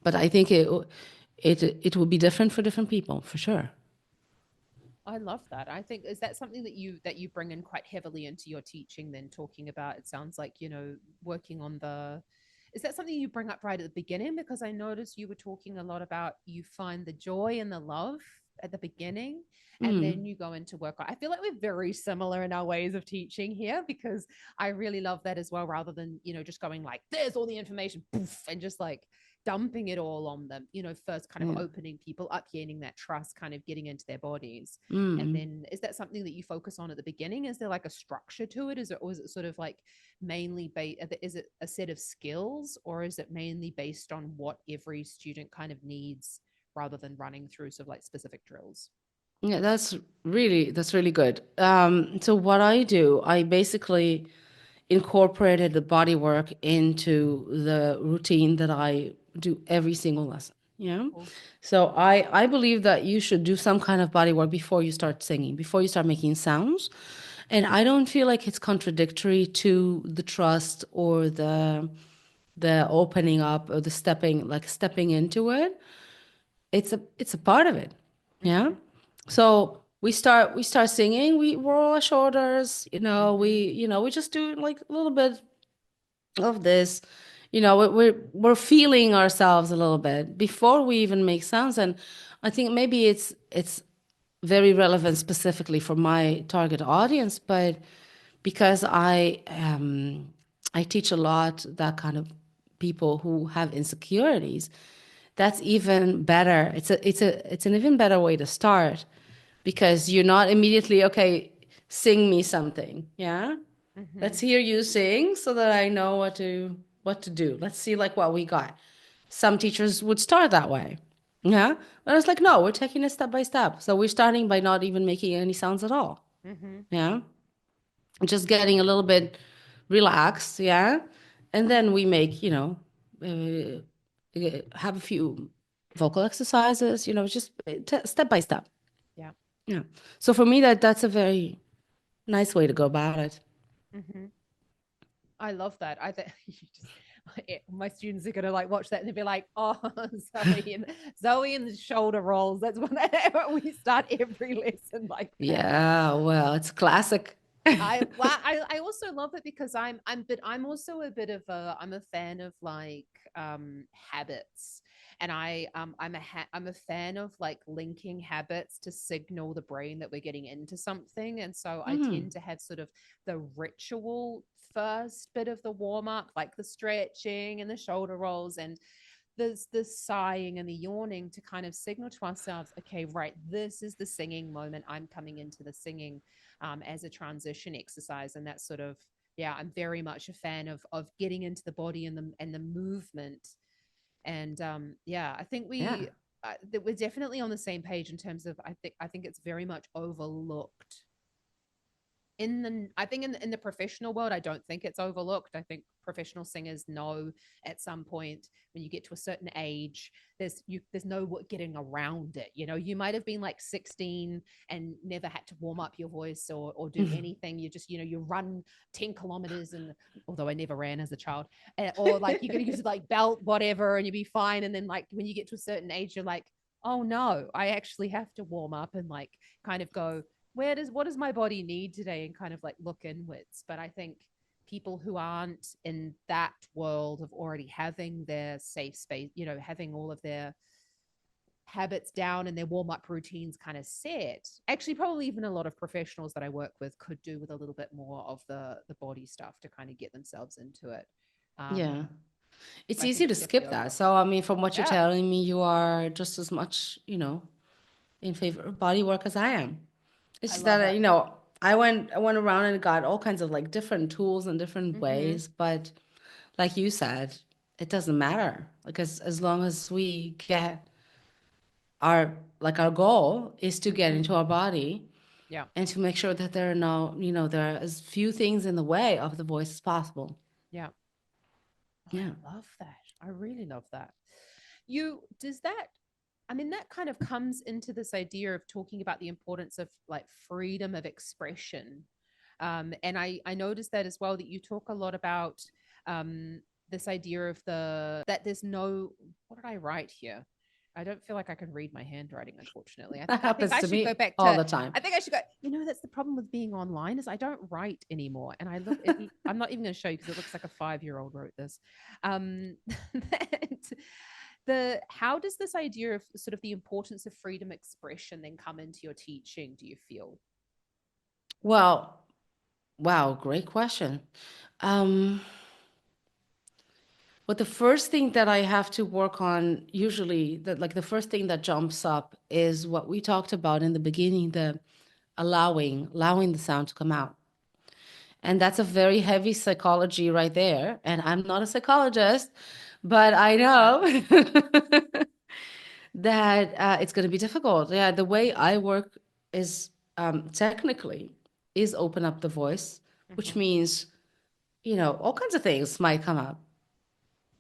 S1: But I think it will be different for different people for sure.
S2: I love that. I think is that something that you bring in quite heavily into your teaching then, talking about, it sounds like, working on the, is that something you bring up right at the beginning? Because I noticed you were talking a lot about you find the joy and the love at the beginning, and then
S1: Mm.
S2: you go into work. I feel like we're very similar in our ways of teaching here, because I really love that as well, rather than, just going like, there's all the information, poof, and just like dumping it all on them, first kind of
S1: Yeah.
S2: opening people up, gaining that trust, kind of getting into their bodies. And
S1: Mm.
S2: then is that something that you focus on at the beginning? Is there like a structure to it? Or is it sort of like mainly is it a set of skills, or is it mainly based on what every student kind of needs, rather than running through sort of like specific drills?
S1: Yeah, that's really good. So what I do, I basically incorporated the body work into the routine that I do every single lesson. Yeah.
S2: Cool.
S1: So I believe that you should do some kind of body work before you start singing, before you start making sounds. And I don't feel like it's contradictory to the trust or the opening up or the stepping into it. It's a part of it. Yeah.
S2: Mm-hmm.
S1: So we start singing, we roll our shoulders,
S2: Mm-hmm.
S1: we just do like a little bit of this. We're feeling ourselves a little bit before we even make sounds. And I think maybe it's very relevant specifically for my target audience, but because I teach a lot that kind of people who have insecurities, That's even better. It's an even better way to start because you're not immediately, okay, sing me something. Yeah.
S2: Mm-hmm.
S1: Let's hear you sing so that I know what to do. Let's see like what we got. Some teachers would start that way. Yeah. But it's like, no, we're taking it step by step. So we're starting by not even making any sounds at all.
S2: Mm-hmm.
S1: Yeah. Just getting a little bit relaxed. Yeah. And then we make, have a few vocal exercises, just step by step.
S2: Yeah.
S1: Yeah. So for me, that's a very nice way to go about it.
S2: Mm-hmm. I love that. I think you just my students are gonna like watch that and they'll be like, "Oh, Zoe and the shoulder rolls." That's when we start every lesson like that.
S1: Yeah, well, it's classic.
S2: I also love it because I'm also a bit of a I'm a fan of like habits, and I'm a fan of like linking habits to signal the brain that we're getting into something, and so I
S1: Mm,
S2: tend to have sort of the ritual first bit of the warm up, like the stretching and the shoulder rolls and there's the sighing and the yawning to kind of signal to ourselves, okay, right, this is the singing moment. I'm coming into the singing as a transition exercise, and that's sort of yeah. I'm very much a fan of getting into the body and the movement, and yeah, I think
S1: yeah.
S2: that we're definitely on the same page in terms of I think it's very much overlooked I think in the professional world, I don't think it's overlooked. I think professional singers know at some point when you get to a certain age, there's no getting around it. You know, you might have been like 16 and never had to warm up your voice or do anything. You just, you run 10 kilometers and although I never ran as a child, or like you're gonna use like belt, whatever, and you'll be fine. And then like when you get to a certain age, you're like, oh no, I actually have to warm up and like kind of go, what does my body need today and kind of like look inwards. But I think people who aren't in that world of already having their safe space, having all of their habits down and their warm-up routines kind of set, actually probably even a lot of professionals that I work with could do with a little bit more of the body stuff to kind of get themselves into it.
S1: Yeah.
S2: um
S1: It's
S2: I
S1: easy
S2: think
S1: to
S2: it's definitely
S1: skip that.
S2: overlooked.
S1: So, I mean, from what you're
S2: Yeah,
S1: telling me, you are just as much, in favor of body work as I am. It's
S2: I
S1: just
S2: love
S1: that,
S2: it.
S1: I went around and got all kinds of like different tools and different
S2: Mm-hmm.
S1: ways, but like you said, it doesn't matter. Like as long as we get our goal is to get
S2: Mm-hmm.
S1: into our body
S2: Yeah.
S1: and to make sure that there are as few things in the way of the voice as possible.
S2: Yeah. Oh,
S1: Yeah.
S2: I love that. I really love that. Does that, I mean, that kind of comes into this idea of talking about the importance of like freedom of expression. And I noticed that as well, that you talk a lot about this idea of that there's no, what did I write here? I don't feel like I can read my handwriting, unfortunately.
S1: That
S2: I think
S1: happens
S2: I
S1: to
S2: should go
S1: me
S2: back
S1: all
S2: to
S1: the time.
S2: I think I should go. That's the problem with being online is I don't write anymore, and I'm not even going to show you because it looks like a 5-year-old wrote this. That the how does this idea of sort of the importance of freedom expression then come into your teaching? Do you feel?
S1: Well, wow, great question. Um, but the first thing that I have to work on, usually, the first thing that jumps up is what we talked about in the beginning, the allowing the sound to come out. And that's a very heavy psychology right there. And I'm not a psychologist, but I
S2: Okay.
S1: know that it's going to be difficult. Yeah, the way I work is technically is open up the voice, which
S2: Mm-hmm.
S1: means, all kinds of things might come up,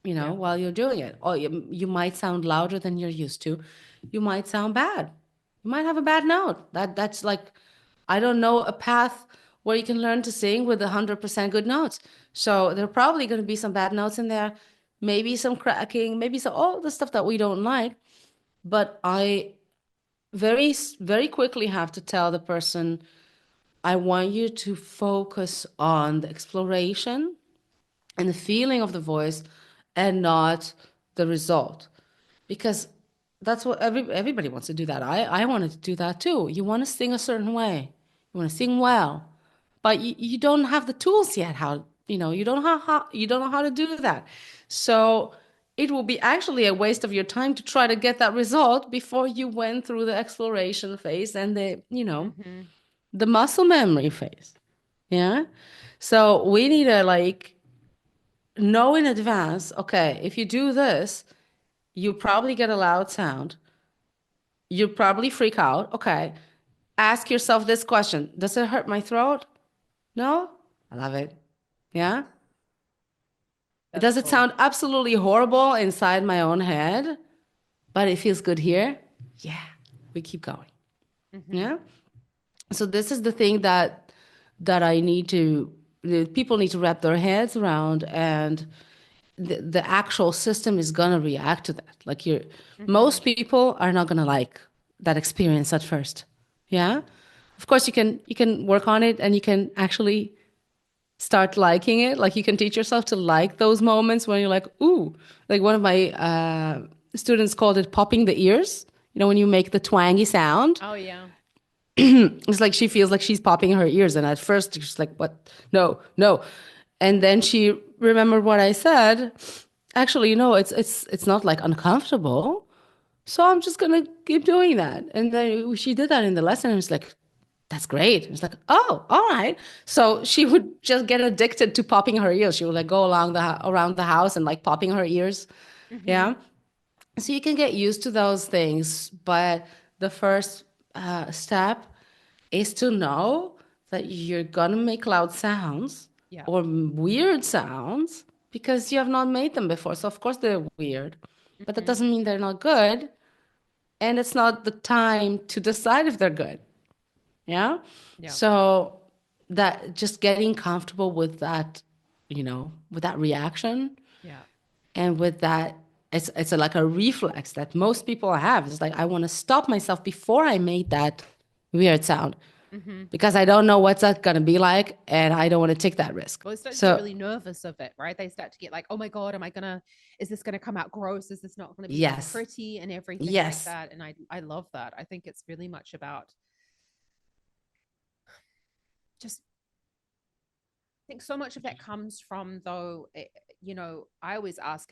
S2: Yeah.
S1: while you're doing it. Or you might sound louder than you're used to. You might sound bad. You might have a bad note. That's like, I don't know a path where you can learn to sing with 100% good notes. So there are probably going to be some bad notes in there, maybe some cracking, maybe some all the stuff that we don't like. But I very quickly have to tell the person, I want you to focus on the exploration and the feeling of the voice and not the result. Because that's what everybody wants to do that. I wanted to do that too. You want to sing a certain way. You want to sing well, but you don't have the tools yet. You don't know how to do that. So it will be actually a waste of your time to try to get that result before you went through the exploration phase and
S2: Mm-hmm.
S1: the muscle memory phase. Yeah. So we need to like know in advance, okay, if you do this, you probably get a loud sound. You probably freak out. Okay. Ask yourself this question. Does it hurt my throat? No? I love it. Yeah.
S2: That's
S1: Does it
S2: cool.
S1: sound absolutely horrible inside my own head, but it feels good here? Yeah. We keep going.
S2: Mm-hmm.
S1: Yeah. So this is the thing that I need to the people need to wrap their heads around, and the actual system is gonna react to that. Like you're
S2: Mm-hmm.
S1: most people are not gonna like that experience at first. Yeah. Of course you can work on it and you can actually start liking it. Like you can teach yourself to like those moments when you're like, ooh, like one of my students called it popping the ears. You know, when you make the twangy sound,
S2: Oh yeah.
S1: it's like she feels like she's popping her ears. And at first she's like, what? No, no. And then she remembered what I said. Actually, it's not like uncomfortable. So I'm just gonna keep doing that. And then she did that in the lesson. And it's like, that's great. It's like, oh, all right. So she would just get addicted to popping her ears. She would like go around the house and like popping her ears.
S2: Mm-hmm.
S1: Yeah. So you can get used to those things, but the first step is to know that you're gonna make loud sounds
S2: Yeah.
S1: or weird sounds because you have not made them before. So of course they're weird, but that
S2: Mm-hmm.
S1: doesn't mean they're not good. And it's not the time to decide if they're good. Yeah.
S2: Yeah.
S1: So that just getting comfortable with that, with that reaction
S2: Yeah.
S1: and with that, like a reflex that most people have. It's like I want to stop myself before I made that weird sound
S2: Mm-hmm.
S1: because I don't know what's that gonna be like, and I don't want to take that risk.
S2: Well, they start to get
S1: So
S2: really nervous of it, right? They start to get like, oh my God, is this gonna come out gross? Is this not gonna be
S1: yes,
S2: pretty and everything like
S1: yes,
S2: that? And I love that. I think it's really much about just I think so much of that comes from though I always ask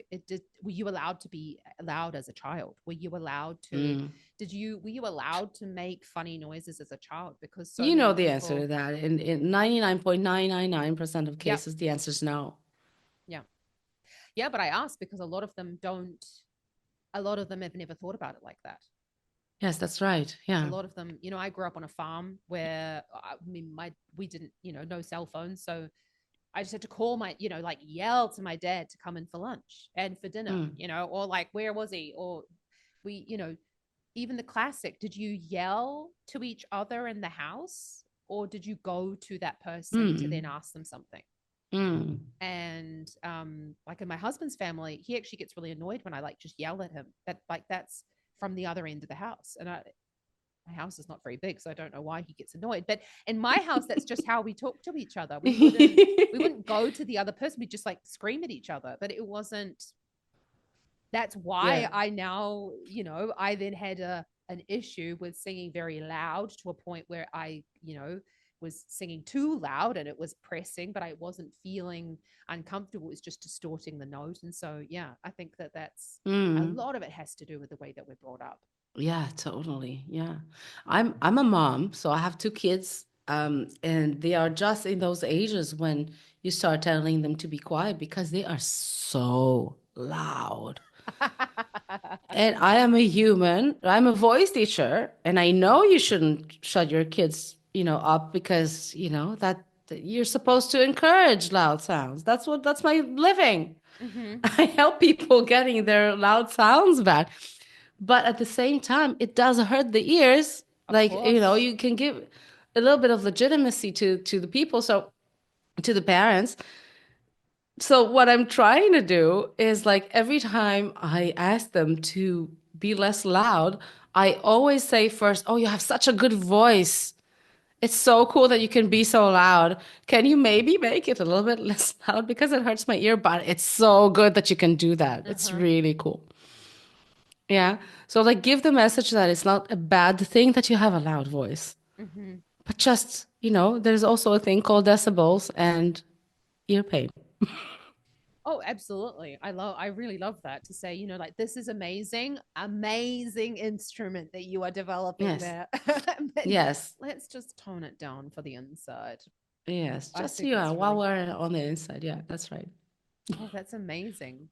S2: were you allowed to be allowed as a child? Were you allowed to
S1: mm.
S2: were you allowed to make funny noises as a child? Because so
S1: You know
S2: many
S1: the answer to
S2: people.
S1: that. In 99.999% of
S2: Yep.
S1: cases, the answer is no.
S2: Yeah. Yeah, but I ask because a lot of them have never thought about it like that.
S1: Yes, that's right.
S2: A
S1: Yeah.
S2: lot of them, I grew up on a farm where I mean my we didn't, no cell phones, so I just had to call like yell to my dad to come in for lunch and for dinner,
S1: Mm,
S2: or like, where was he? Or we, even the classic, did you yell to each other in the house or did you go to that person to then
S1: mm,
S2: ask them something?
S1: mm,
S2: And like in my husband's family, he actually gets really annoyed when I like just yell at him. That's from the other end of the house. And my house is not very big, so I don't know why he gets annoyed. But in my house, that's just how we talk to each other. We wouldn't go to the other person. We just like scream at each other. But it wasn't. That's why
S1: Yeah.
S2: I now, I then had an issue with singing very loud to a point where I, was singing too loud and it was pressing, but I wasn't feeling uncomfortable. It was just distorting the note. And so, yeah, I think that's a
S1: Mm.
S2: lot of it has to do with the way that we're brought up.
S1: Yeah, totally. Yeah. I'm a mom, so I have two kids, and they are just in those ages when you start telling them to be quiet because they are so loud. And I am a human. I'm a voice teacher, and I know you shouldn't shut your kids, up because, that you're supposed to encourage loud sounds. That's my living.
S2: Hmm.
S1: I help people getting their loud sounds back. But at the same time, it does hurt the ears.
S2: Of
S1: Like,
S2: course.
S1: you can give a little bit of legitimacy to the people, so to the parents. So what I'm trying to do is like every time I ask them to be less loud, I always say first, "Oh, you have such a good voice. It's so cool that you can be so loud. Can you maybe make it a little bit less loud because it hurts my ear, but it's so good that you can do that. It's
S2: Uh-huh.
S1: really cool." Yeah. So like give the message that it's not a bad thing that you have a loud voice,
S2: Hmm.
S1: but just, there's also a thing called decibels and ear pain.
S2: Oh, absolutely. I really love that to say, like this is amazing, amazing instrument that you are developing
S1: Yes.
S2: there. But
S1: Yes.
S2: let's just tone it down for the inside.
S1: Yes.
S2: I
S1: Just
S2: think
S1: yeah,
S2: it's
S1: while
S2: really
S1: we're
S2: cool.
S1: on the inside. Yeah, that's right.
S2: Oh, that's amazing.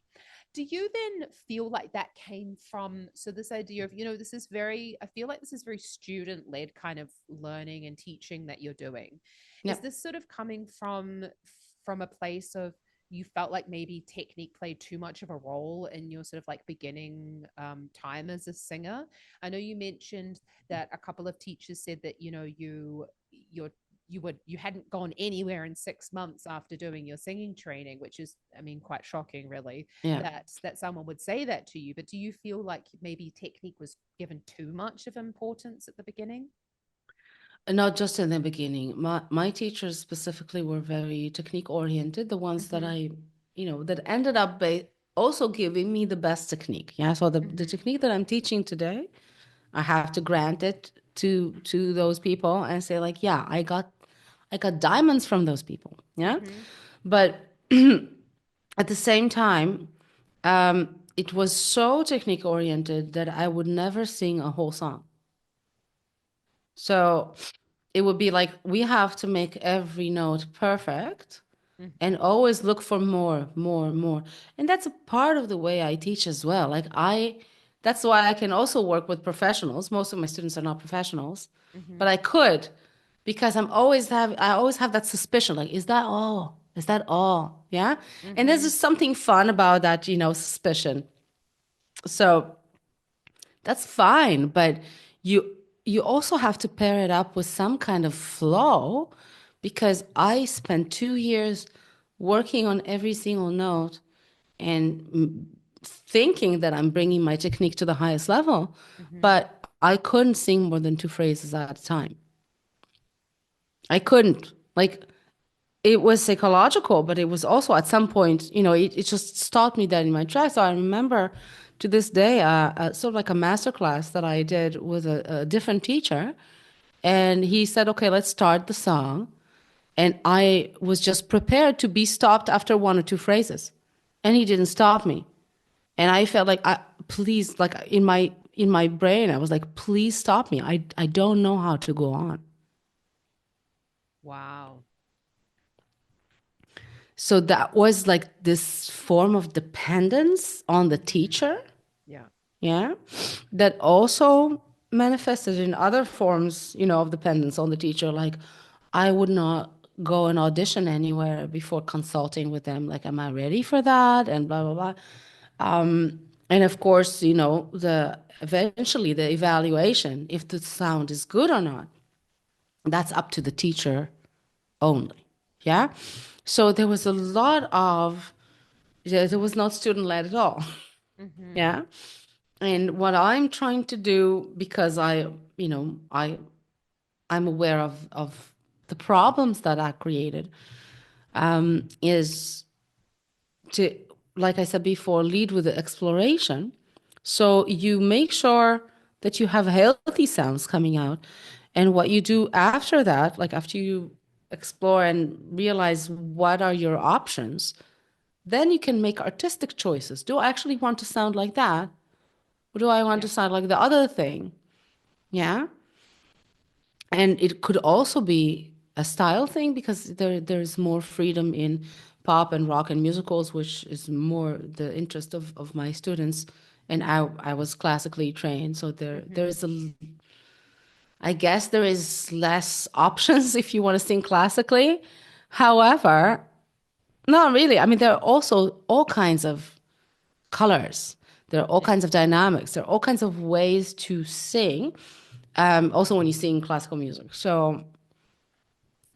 S2: Do you then feel like that came from, so this idea of, this is very, I feel like this is very student led kind of learning and teaching that you're doing.
S1: Yeah.
S2: Is this sort of coming from a place of you felt like maybe technique played too much of a role in your sort of like beginning time as a singer? I know you mentioned that a couple of teachers said that, your you hadn't gone anywhere in 6 months after doing your singing training, which is, I mean, quite shocking really,
S1: Yeah.
S2: that someone would say that to you. But do you feel like maybe technique was given too much of importance at the beginning?
S1: Not just in the beginning. My teachers specifically were very technique oriented, the ones that
S2: Mm-hmm.
S1: that ended up also giving me the best technique. Yeah. So the
S2: Mm-hmm.
S1: technique that I'm teaching today, I have to grant it to those people and say like, yeah, I got diamonds from those people. Yeah.
S2: Mm-hmm.
S1: But at the same time, it was so technique oriented that I would never sing a whole song. So it would be like we have to make every note perfect and
S2: Mm-hmm.
S1: always look for more, more, more. And that's a part of the way I teach as well. That's why I can also work with professionals. Most of my students are not professionals,
S2: Mm-hmm.
S1: but I could because I always have that suspicion, like, is that all? Is that all? Yeah. And there's
S2: Mm-hmm.
S1: just something fun about that, suspicion. So that's fine, but you you also have to pair it up with some kind of flow because I spent 2 years working on every single note and thinking that I'm bringing my technique to the highest level,
S2: Mm-hmm.
S1: but I couldn't sing more than two phrases at a time. I couldn't. Like it was psychological, but it was also at some point, it just stopped me dead in my tracks. So I remember to this day, sort of like a master class that I did with a different teacher. And he said, okay, let's start the song. And I was just prepared to be stopped after one or two phrases. And he didn't stop me. And I felt like, please, like in my brain, I was like, please stop me. I don't know how to go on.
S2: Wow.
S1: So that was like this form of dependence on the
S2: Mm-hmm.
S1: teacher,
S2: Yeah.
S1: yeah, that also manifested in other forms, of dependence on the teacher. Like I would not go and audition anywhere before consulting with them. Like, am I ready for that? And blah blah blah. And of course, the eventually the evaluation, if the sound is good or not, that's up to the teacher only. Yeah. So there was a lot of yeah, it was not student led at all.
S2: Mm-hmm.
S1: Yeah. And what I'm trying to do, because I'm aware of the problems that are created, is to, like I said before, lead with the exploration. So you make sure that you have healthy sounds coming out. And what you do after that, like after you explore and realize what are your options, then you can make artistic choices. Do I actually want to sound like that? Or do I want
S2: Yeah.
S1: to sound like the other thing? Yeah. And it could also be a style thing because there's more freedom in pop and rock and musicals, which is more the interest of my students. And I was classically trained, so
S2: Mm-hmm.
S1: I guess there is less options if you want to sing classically. However, not really. I mean, there are also all kinds of colors. There are all
S2: Yeah.
S1: kinds of dynamics. There are all kinds of ways to sing. Also, when you sing classical music. So,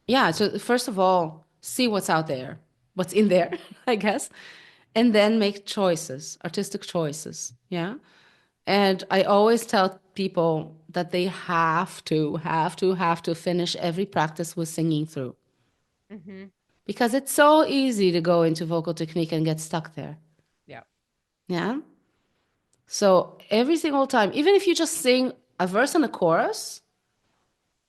S1: yeah. So, first of all, see what's out there, what's in there, I guess, and then make choices, artistic choices. Yeah. And I always tell people that they have to finish every practice with singing through
S2: Mm-hmm.
S1: because it's so easy to go into vocal technique and get stuck there.
S2: Yeah.
S1: Yeah. So every single time, even if you just sing a verse and a chorus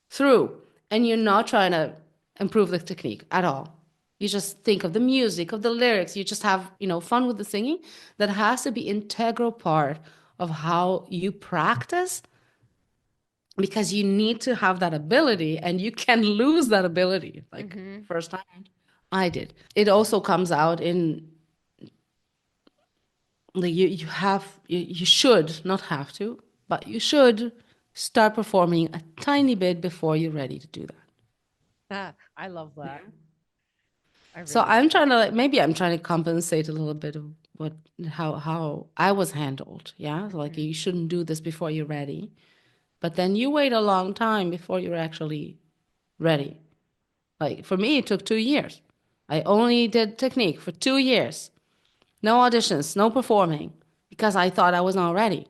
S1: through, and you're not trying to improve the technique at all, You just think of the music, of the lyrics. You just have, fun with the singing. That has to be integral part of how you practice because you need to have that ability and you can lose that ability. Like
S2: Mm-hmm.
S1: first time I did. It also comes out in like you should not have to, but you should start performing a tiny bit before you're ready to do that.
S2: I love that. I
S1: So
S2: really love
S1: I'm
S2: that.
S1: trying to like maybe I'm trying to compensate a little bit of what how I was handled. Yeah. So, like
S2: Mm-hmm.
S1: you shouldn't do this before you're ready. But then you wait a long time before you're actually ready. Like for me, it took 2 years. I only did technique for 2 years. No auditions, no performing, because I thought I was not ready.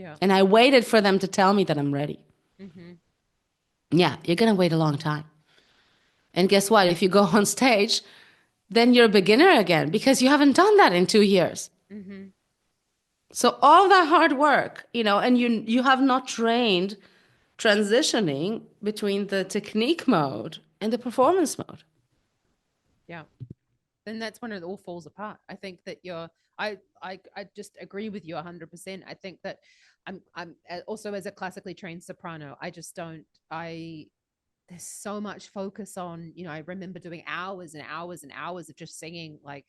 S2: Yeah.
S1: And I waited for them to tell me that I'm ready.
S2: Mm-hmm.
S1: Yeah, you're gonna wait a long time. And guess what? If you go on stage, then you're a beginner again because you haven't done that in 2 years.
S2: Mm-hmm.
S1: So all that hard work, and you have not trained transitioning between the technique mode and the performance mode.
S2: Yeah. Then that's when it all falls apart. I think that I just agree with you 100%. I think that I'm also as a classically trained soprano, I just don't I there's so much focus on, I remember doing hours and hours and hours of just singing like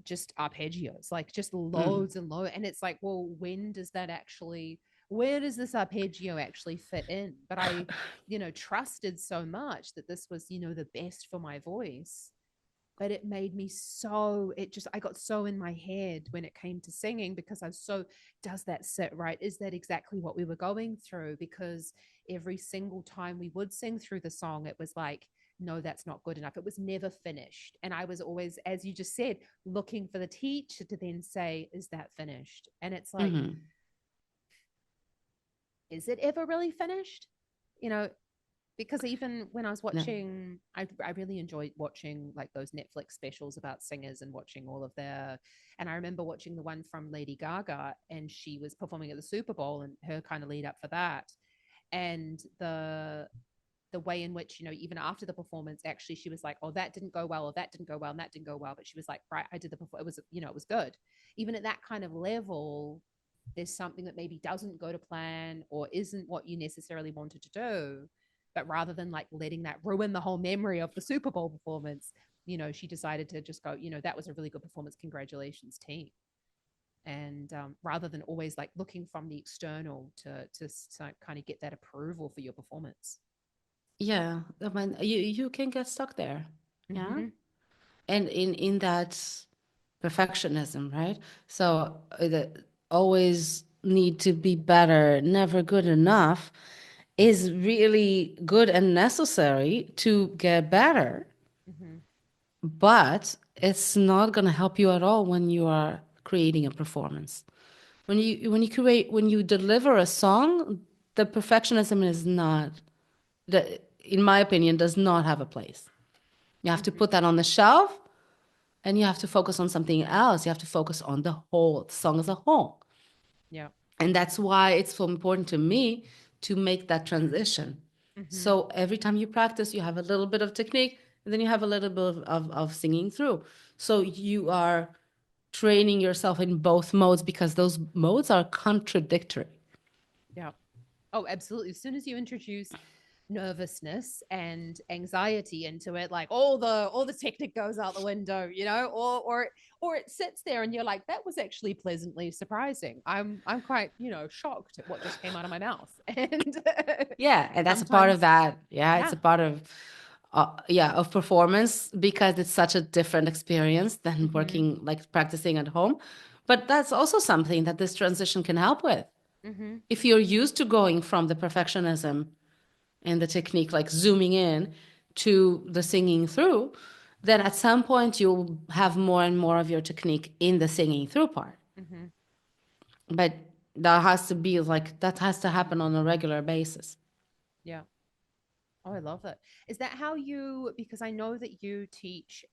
S2: just arpeggios, like just
S1: Mm.
S2: loads and loads. And it's like, well, where does this arpeggio actually fit in? But I, trusted so much that this was, the best for my voice. But it made me so, I got so in my head when it came to singing because I was so, does that sit right? Is that exactly what we were going through? Because every single time we would sing through the song, it was like, no, that's not good enough. It was never finished. And I was always, as you just said, looking for the teacher to then say, is that finished? And it's like,
S1: Hmm.
S2: is it ever really finished? You know, because even when I was
S1: No.
S2: watching, I really enjoyed watching like those Netflix specials about singers and watching all of their. And I remember watching the one from Lady Gaga, and she was performing at the Super Bowl, and her kind of lead up for that, and the way in which even after the performance, actually she was like, oh, that didn't go well, or that didn't go well, and that didn't go well, but she was like, right, I did the performance. It was it was good. Even at that kind of level, there's something that maybe doesn't go to plan or isn't what you necessarily wanted to do, but rather than like letting that ruin the whole memory of the Super Bowl performance, she decided to just go, that was a really good performance, congratulations team. And rather than always like looking from the external to kind of get that approval for your performance.
S1: Yeah, I mean, you can get stuck there. Yeah.
S2: Mm-hmm.
S1: And in that perfectionism, right? So always need to be better, never good enough is really good and necessary to get better,
S2: Mm-hmm.
S1: but it's not going to help you at all when you are creating a performance. When you deliver a song, the perfectionism is not that, in my opinion, does not have a place. You have to
S2: Mm-hmm.
S1: put that on the shelf and you have to focus on something else. You have to focus on the whole song as a whole.
S2: Yeah.
S1: And that's why it's so important to me to make that transition.
S2: Mm-hmm.
S1: So every time you practice, you have a little bit of technique and then you have a little bit of singing through. So you are training yourself in both modes because those modes are contradictory.
S2: Yeah. Oh, absolutely. As soon as you introduce nervousness and anxiety into it, like all the technique goes out the window, or it sits there and you're like, that was actually pleasantly surprising. I'm quite, shocked at what just came out of my mouth. And
S1: Yeah, and that's a part of
S2: sometimes,
S1: that. Yeah, it's
S2: yeah.
S1: a part of of performance because it's such a different experience than
S2: Mm-hmm.
S1: working like practicing at home. But that's also something that this transition can help with.
S2: Mm-hmm.
S1: If you're used to going from the perfectionism and the technique, like zooming in to the singing through, then at some point you'll have more and more of your technique in the singing through part.
S2: Mm-hmm.
S1: But that has to happen on a regular basis.
S2: Yeah. Oh, I love that. Is that how you, because I know that you teach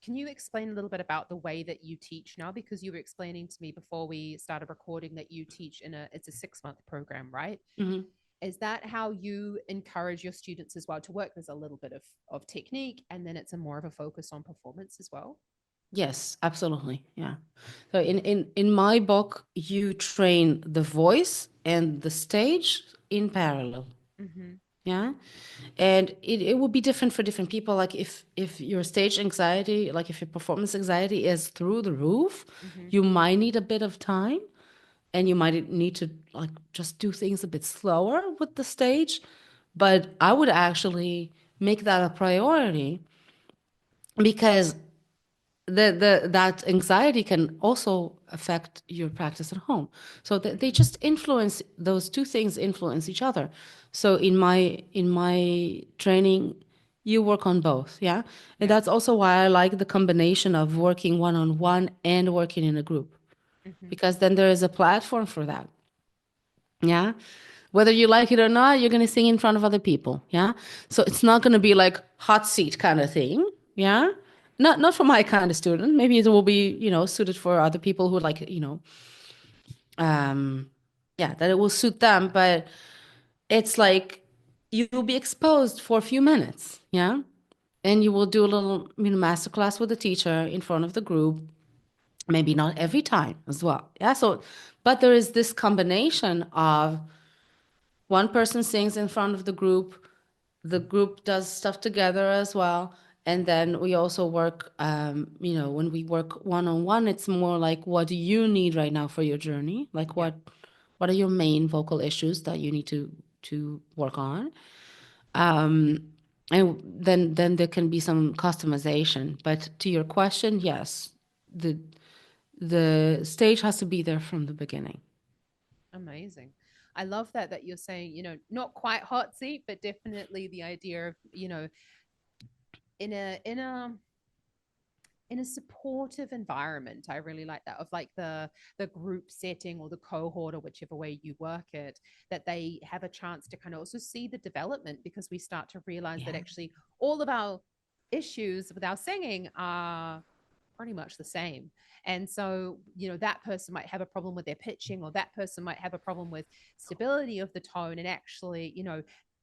S2: can you explain a little bit about the way that you teach now? Because you were explaining to me before we started recording that you teach it's a 6-month program, right?
S1: Mhm.
S2: Is that how you encourage your students as well to work? There's a little bit of technique, and then it's a more of a focus on performance as well.
S1: Yes, absolutely. Yeah. So in my book, you train the voice and the stage in parallel.
S2: Mm-hmm.
S1: Yeah. And it will be different for different people. Like if your stage anxiety, like if your performance anxiety is through the roof,
S2: Mm-hmm.
S1: you might need a bit of time and you might need to like just do things a bit slower with the stage. But I would actually make that a priority because the that anxiety can also affect your practice at home. So they
S2: Mm-hmm.
S1: just influence, those two things influence each other. So in my training, you work on both, yeah. And
S2: Yeah.
S1: that's also why I like the combination of working one on one and working in a group,
S2: Mm-hmm.
S1: because then there is a platform for that. Yeah. Whether you like it or not, you're going to sing in front of other people. Yeah. So it's not going to be like hot seat kind of thing. Yeah. Not for my kind of student. Maybe it will be, suited for other people who like, um, yeah, that it will suit them. But it's like you'll be exposed for a few minutes. Yeah. And you will do a little, masterclass with the teacher in front of the group. Maybe not every time as well. Yeah. So, but there is this combination of one person sings in front of the group does stuff together as well, and then we also work, when we work one-on-one, it's more like, what do you need right now for your journey, like
S2: Yeah.
S1: what are your main vocal issues that you need to work on, um and then there can be some customization. But to your question, yes, the the stage has to be there from the beginning.
S2: Amazing. I love that you're saying, not quite hot seat, but definitely the idea of, in a supportive environment. I really like that, of like the group setting or the cohort, or whichever way you work it, that they have a chance to kind of also see the development, because we start to realize that
S1: Yeah.
S2: actually all of our issues with our singing are pretty much the same. And so, that person might have a problem with their pitching, or that person might have a problem with stability of the tone. And actually,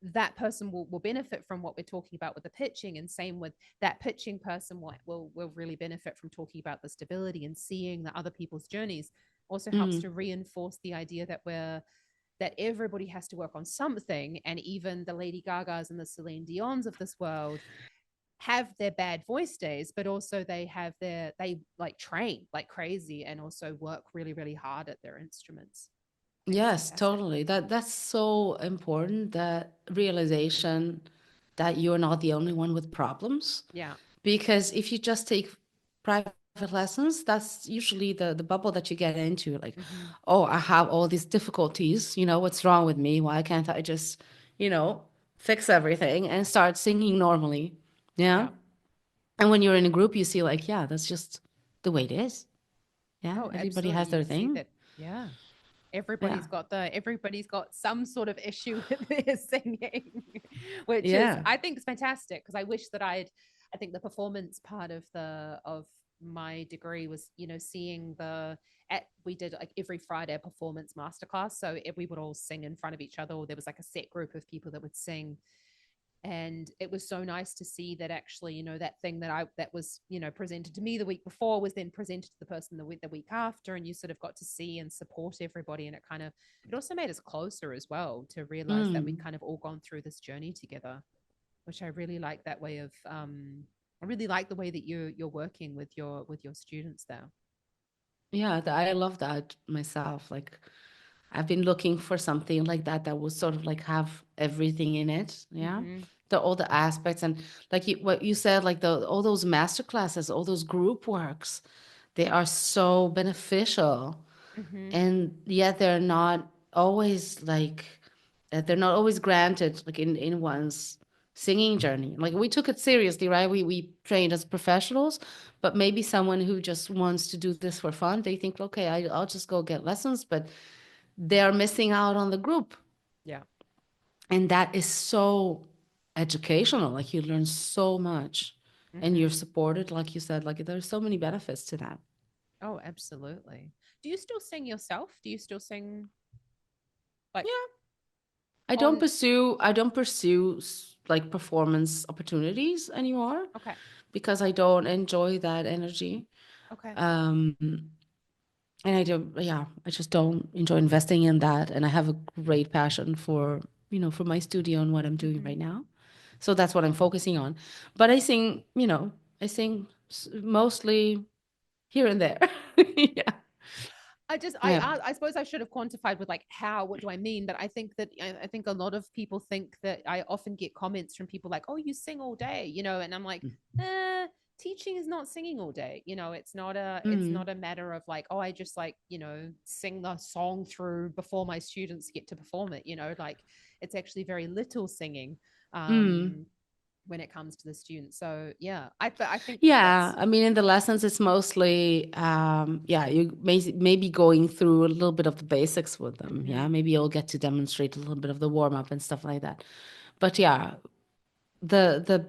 S2: that person will benefit from what we're talking about with the pitching. And same with that pitching person will really benefit from talking about the stability, and seeing the other people's journeys also helps
S1: Mm.
S2: to reinforce the idea that everybody has to work on something. And even the Lady Gagas and the Celine Dion's of this world have their bad voice days, but also they like train like crazy, and also work really, really hard at their instruments. I think it's
S1: Yes,
S2: fantastic.
S1: totally. That's so important, that realization that you're not the only one with problems.
S2: Yeah.
S1: Because if you just take private lessons, that's usually the bubble that you get into. Like,
S2: Mm-hmm.
S1: oh, I have all these difficulties. What's wrong with me? Why can't I just, you know, fix everything and start singing normally? Yeah.
S2: Yeah.
S1: And when you're in a group, you see like, yeah, that's just the way it is. Yeah.
S2: Oh,
S1: Everybody
S2: absolutely.
S1: has
S2: You
S1: their
S2: can see
S1: thing.
S2: that. Yeah.
S1: Yeah.
S2: Everybody's got some sort of issue with their singing, which is,
S1: Yeah.
S2: I think, is fantastic, because I wish that I think the performance part of my degree was, seeing we did like every Friday a performance masterclass. So we would all sing in front of each other, or there was like a set group of people that would sing. And it was so nice to see that actually, that thing that was, presented to me the week before was then presented to the person the week after, and you sort of got to see and support everybody. And it also made us closer as well, to realize that we'd
S1: Mm.
S2: kind of all gone through this journey together, which I really like that way of I really like the way that you're working with your students there.
S1: Yeah, I love that myself. Like, I've been looking for something like that that will sort of like have everything in it. Yeah.
S2: Mm-hmm.
S1: All the aspects, and like what you said, like all those master classes, all those group works, they are so beneficial.
S2: Mm-hmm.
S1: And yet they're not always granted like in one's singing journey. Like, we took it seriously, right? We trained as professionals, but maybe someone who just wants to do this for fun, they think, okay, I'll just go get lessons, but they're missing out on the group.
S2: Yeah.
S1: And that is so educational. Like, you learn so much and
S2: Mm-hmm.
S1: you're supported, like you said, like there's so many benefits to that.
S2: Oh, absolutely. Do you still sing yourself? Do you still sing, like?
S1: Yeah.
S2: On
S1: I don't pursue like performance opportunities anymore
S2: okay,
S1: because I don't enjoy that energy.
S2: okay.
S1: Um, and I don't, yeah, I just don't enjoy investing in that. And I have a great passion for, for my studio and what I'm doing
S2: Hmm.
S1: right now. So that's what I'm focusing on. But I sing, I sing mostly here and there. Yeah.
S2: I just
S1: Yeah.
S2: I suppose I should have quantified with like how what do I mean, but I think that I think a lot of people think that I often get comments from people like, oh, you sing all day, and I'm like, teaching is not singing all day. It's
S1: Mm,
S2: not a matter of like, oh, I just like sing the song through before my students get to perform it. Like it's actually very little singing.
S1: mm.
S2: When it comes to the students. So yeah, I think that
S1: Yeah,
S2: that's
S1: I mean, in the lessons, it's mostly, yeah, you maybe going through a little bit of the basics with them. Yeah,
S2: mhm,
S1: maybe you'll get to demonstrate a little bit of the warm up and stuff like that. But yeah, the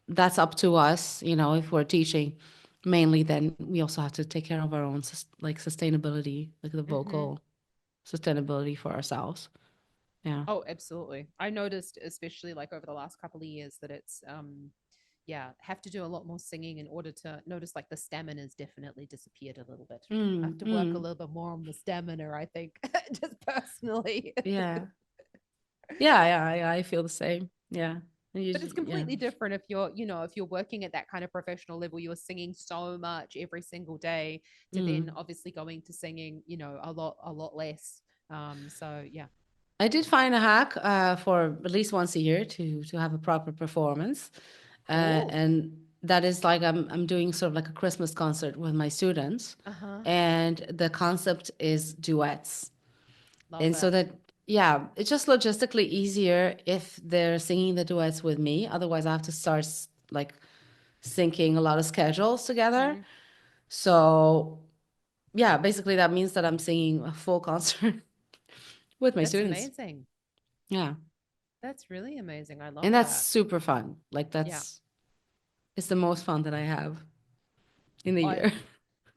S1: that's up to us, if we're teaching mainly, then we also have to take care of our own like sustainability, like the
S2: mhm.
S1: vocal sustainability for ourselves. Yeah.
S2: Oh, absolutely. I noticed, especially like over the last couple of years, that it's yeah, have to do a lot more singing in order to notice like the stamina's definitely disappeared a little bit. I have
S1: Mm,
S2: to work a
S1: mm.
S2: little bit more on the stamina, I think, just personally.
S1: Yeah. Yeah, yeah, I feel the same. Yeah.
S2: But it's
S1: Yeah.
S2: completely different if you're working at that kind of professional level, you're singing so much every single day to then
S1: Mm.
S2: obviously going to singing, a lot less. So yeah.
S1: I did find a hack for at least once a year to have a proper performance,
S2: Cool.
S1: and that is like I'm doing sort of like a Christmas concert with my students,
S2: Uh-huh.
S1: and the concept is duets,
S2: Love
S1: and so
S2: that.
S1: that yeah, it's just logistically easier if they're singing the duets with me. Otherwise, I have to start like syncing a lot of schedules together.
S2: Mm,
S1: So yeah, basically that means that I'm singing a full concert with my
S2: that's
S1: students.
S2: amazing.
S1: Yeah.
S2: That's really amazing. I love
S1: And that's
S2: that.
S1: super fun. Like
S2: Yeah.
S1: it's the most fun that I have in the
S2: I
S1: year.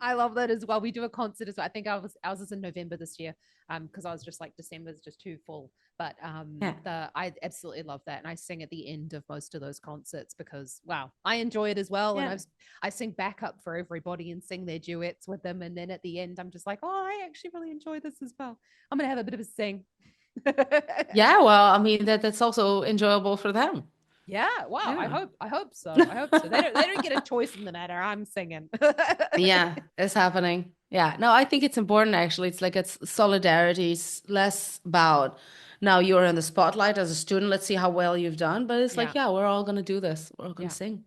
S2: I love that as well. We do a concert as well. I think ours is in November this year. Because I was just like December's just too full. But
S1: Yeah.
S2: I absolutely love that. And I sing at the end of most of those concerts because wow, I enjoy it as well. And
S1: Yeah.
S2: I sing backup for everybody and sing their duets with them. And then at the end, I'm just like, oh, I actually really enjoy this as well. I'm gonna have a bit of a sing.
S1: Yeah, well, I mean that's also enjoyable for them.
S2: Yeah, wow. I
S1: Yeah.
S2: hope I hope so. I hope so. They don't get a choice in the matter. I'm singing.
S1: Yeah, it's happening. Yeah. No, I think it's important actually. It's like it's solidarity. It's less about now you're in the spotlight as a student. Let's see how well you've done. But it's
S2: Yeah.
S1: like, yeah, we're all gonna do this. We're all gonna
S2: Yeah.
S1: sing.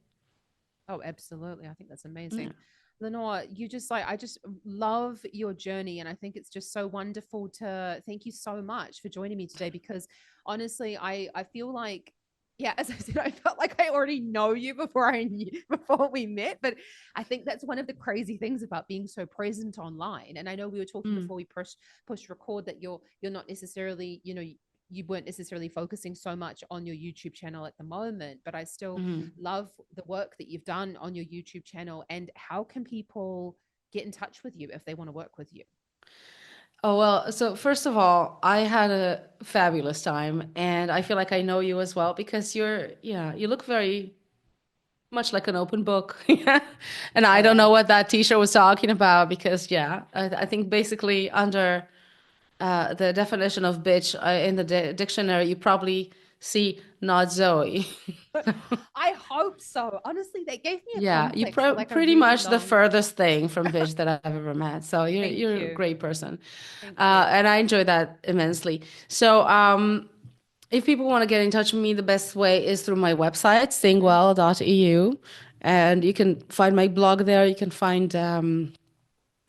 S2: Oh, absolutely. I think that's
S1: Yeah.
S2: amazing. Lenore, you just like, I just love your journey. And I think it's just so wonderful to thank you so much for joining me today because honestly, I feel like, yeah, as I said, I felt like I already know you before we met. But I think that's one of the crazy things about being so present online. And I know we were talking
S1: Mm,
S2: before we push record that you're not necessarily, you weren't necessarily focusing so much on your YouTube channel at the moment, but I still
S1: mm.
S2: love the work that you've done on your YouTube channel. And how can people get in touch with you if they want to work with you?
S1: Oh, well, so first of all, I had a fabulous time, and I feel like I know you as well because yeah, you look very much like an open book. Yeah. And I
S2: I
S1: don't know
S2: am.
S1: what that teacher was talking about because, yeah, I think basically under the definition of bitch in the dictionary, you probably see not Zoe.
S2: I hope so. Honestly, they gave me a
S1: Yeah, you
S2: complex for like a
S1: pretty
S2: really
S1: much the
S2: long.
S1: furthest thing from bitch that I've ever met. So
S2: Thank
S1: you're a
S2: you.
S1: great person,
S2: Thank you.
S1: and I enjoy that immensely. So if people want to get in touch with me, the best way is through my website,
S2: Hmm.
S1: singwell.eu, and you can find my blog there. You can find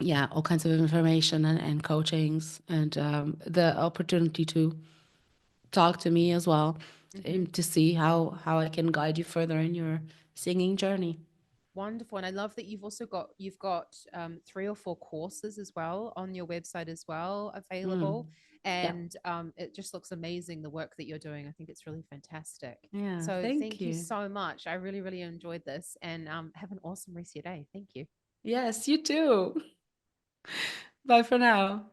S1: yeah, all kinds of information and coachings and the opportunity to talk to me as well,
S2: Hmm.
S1: to see how I can guide you further in your singing journey.
S2: Wonderful. And I love that you've got 3 or 4 courses as well on your website as well available.
S1: Mm. Yeah.
S2: And it just looks amazing the work that you're doing. I think it's really fantastic.
S1: Yeah.
S2: So
S1: Thank
S2: thank you
S1: you.
S2: so much. I really, really enjoyed this and have an awesome rest of your day. Thank you.
S1: Yes, you too. Bye for now.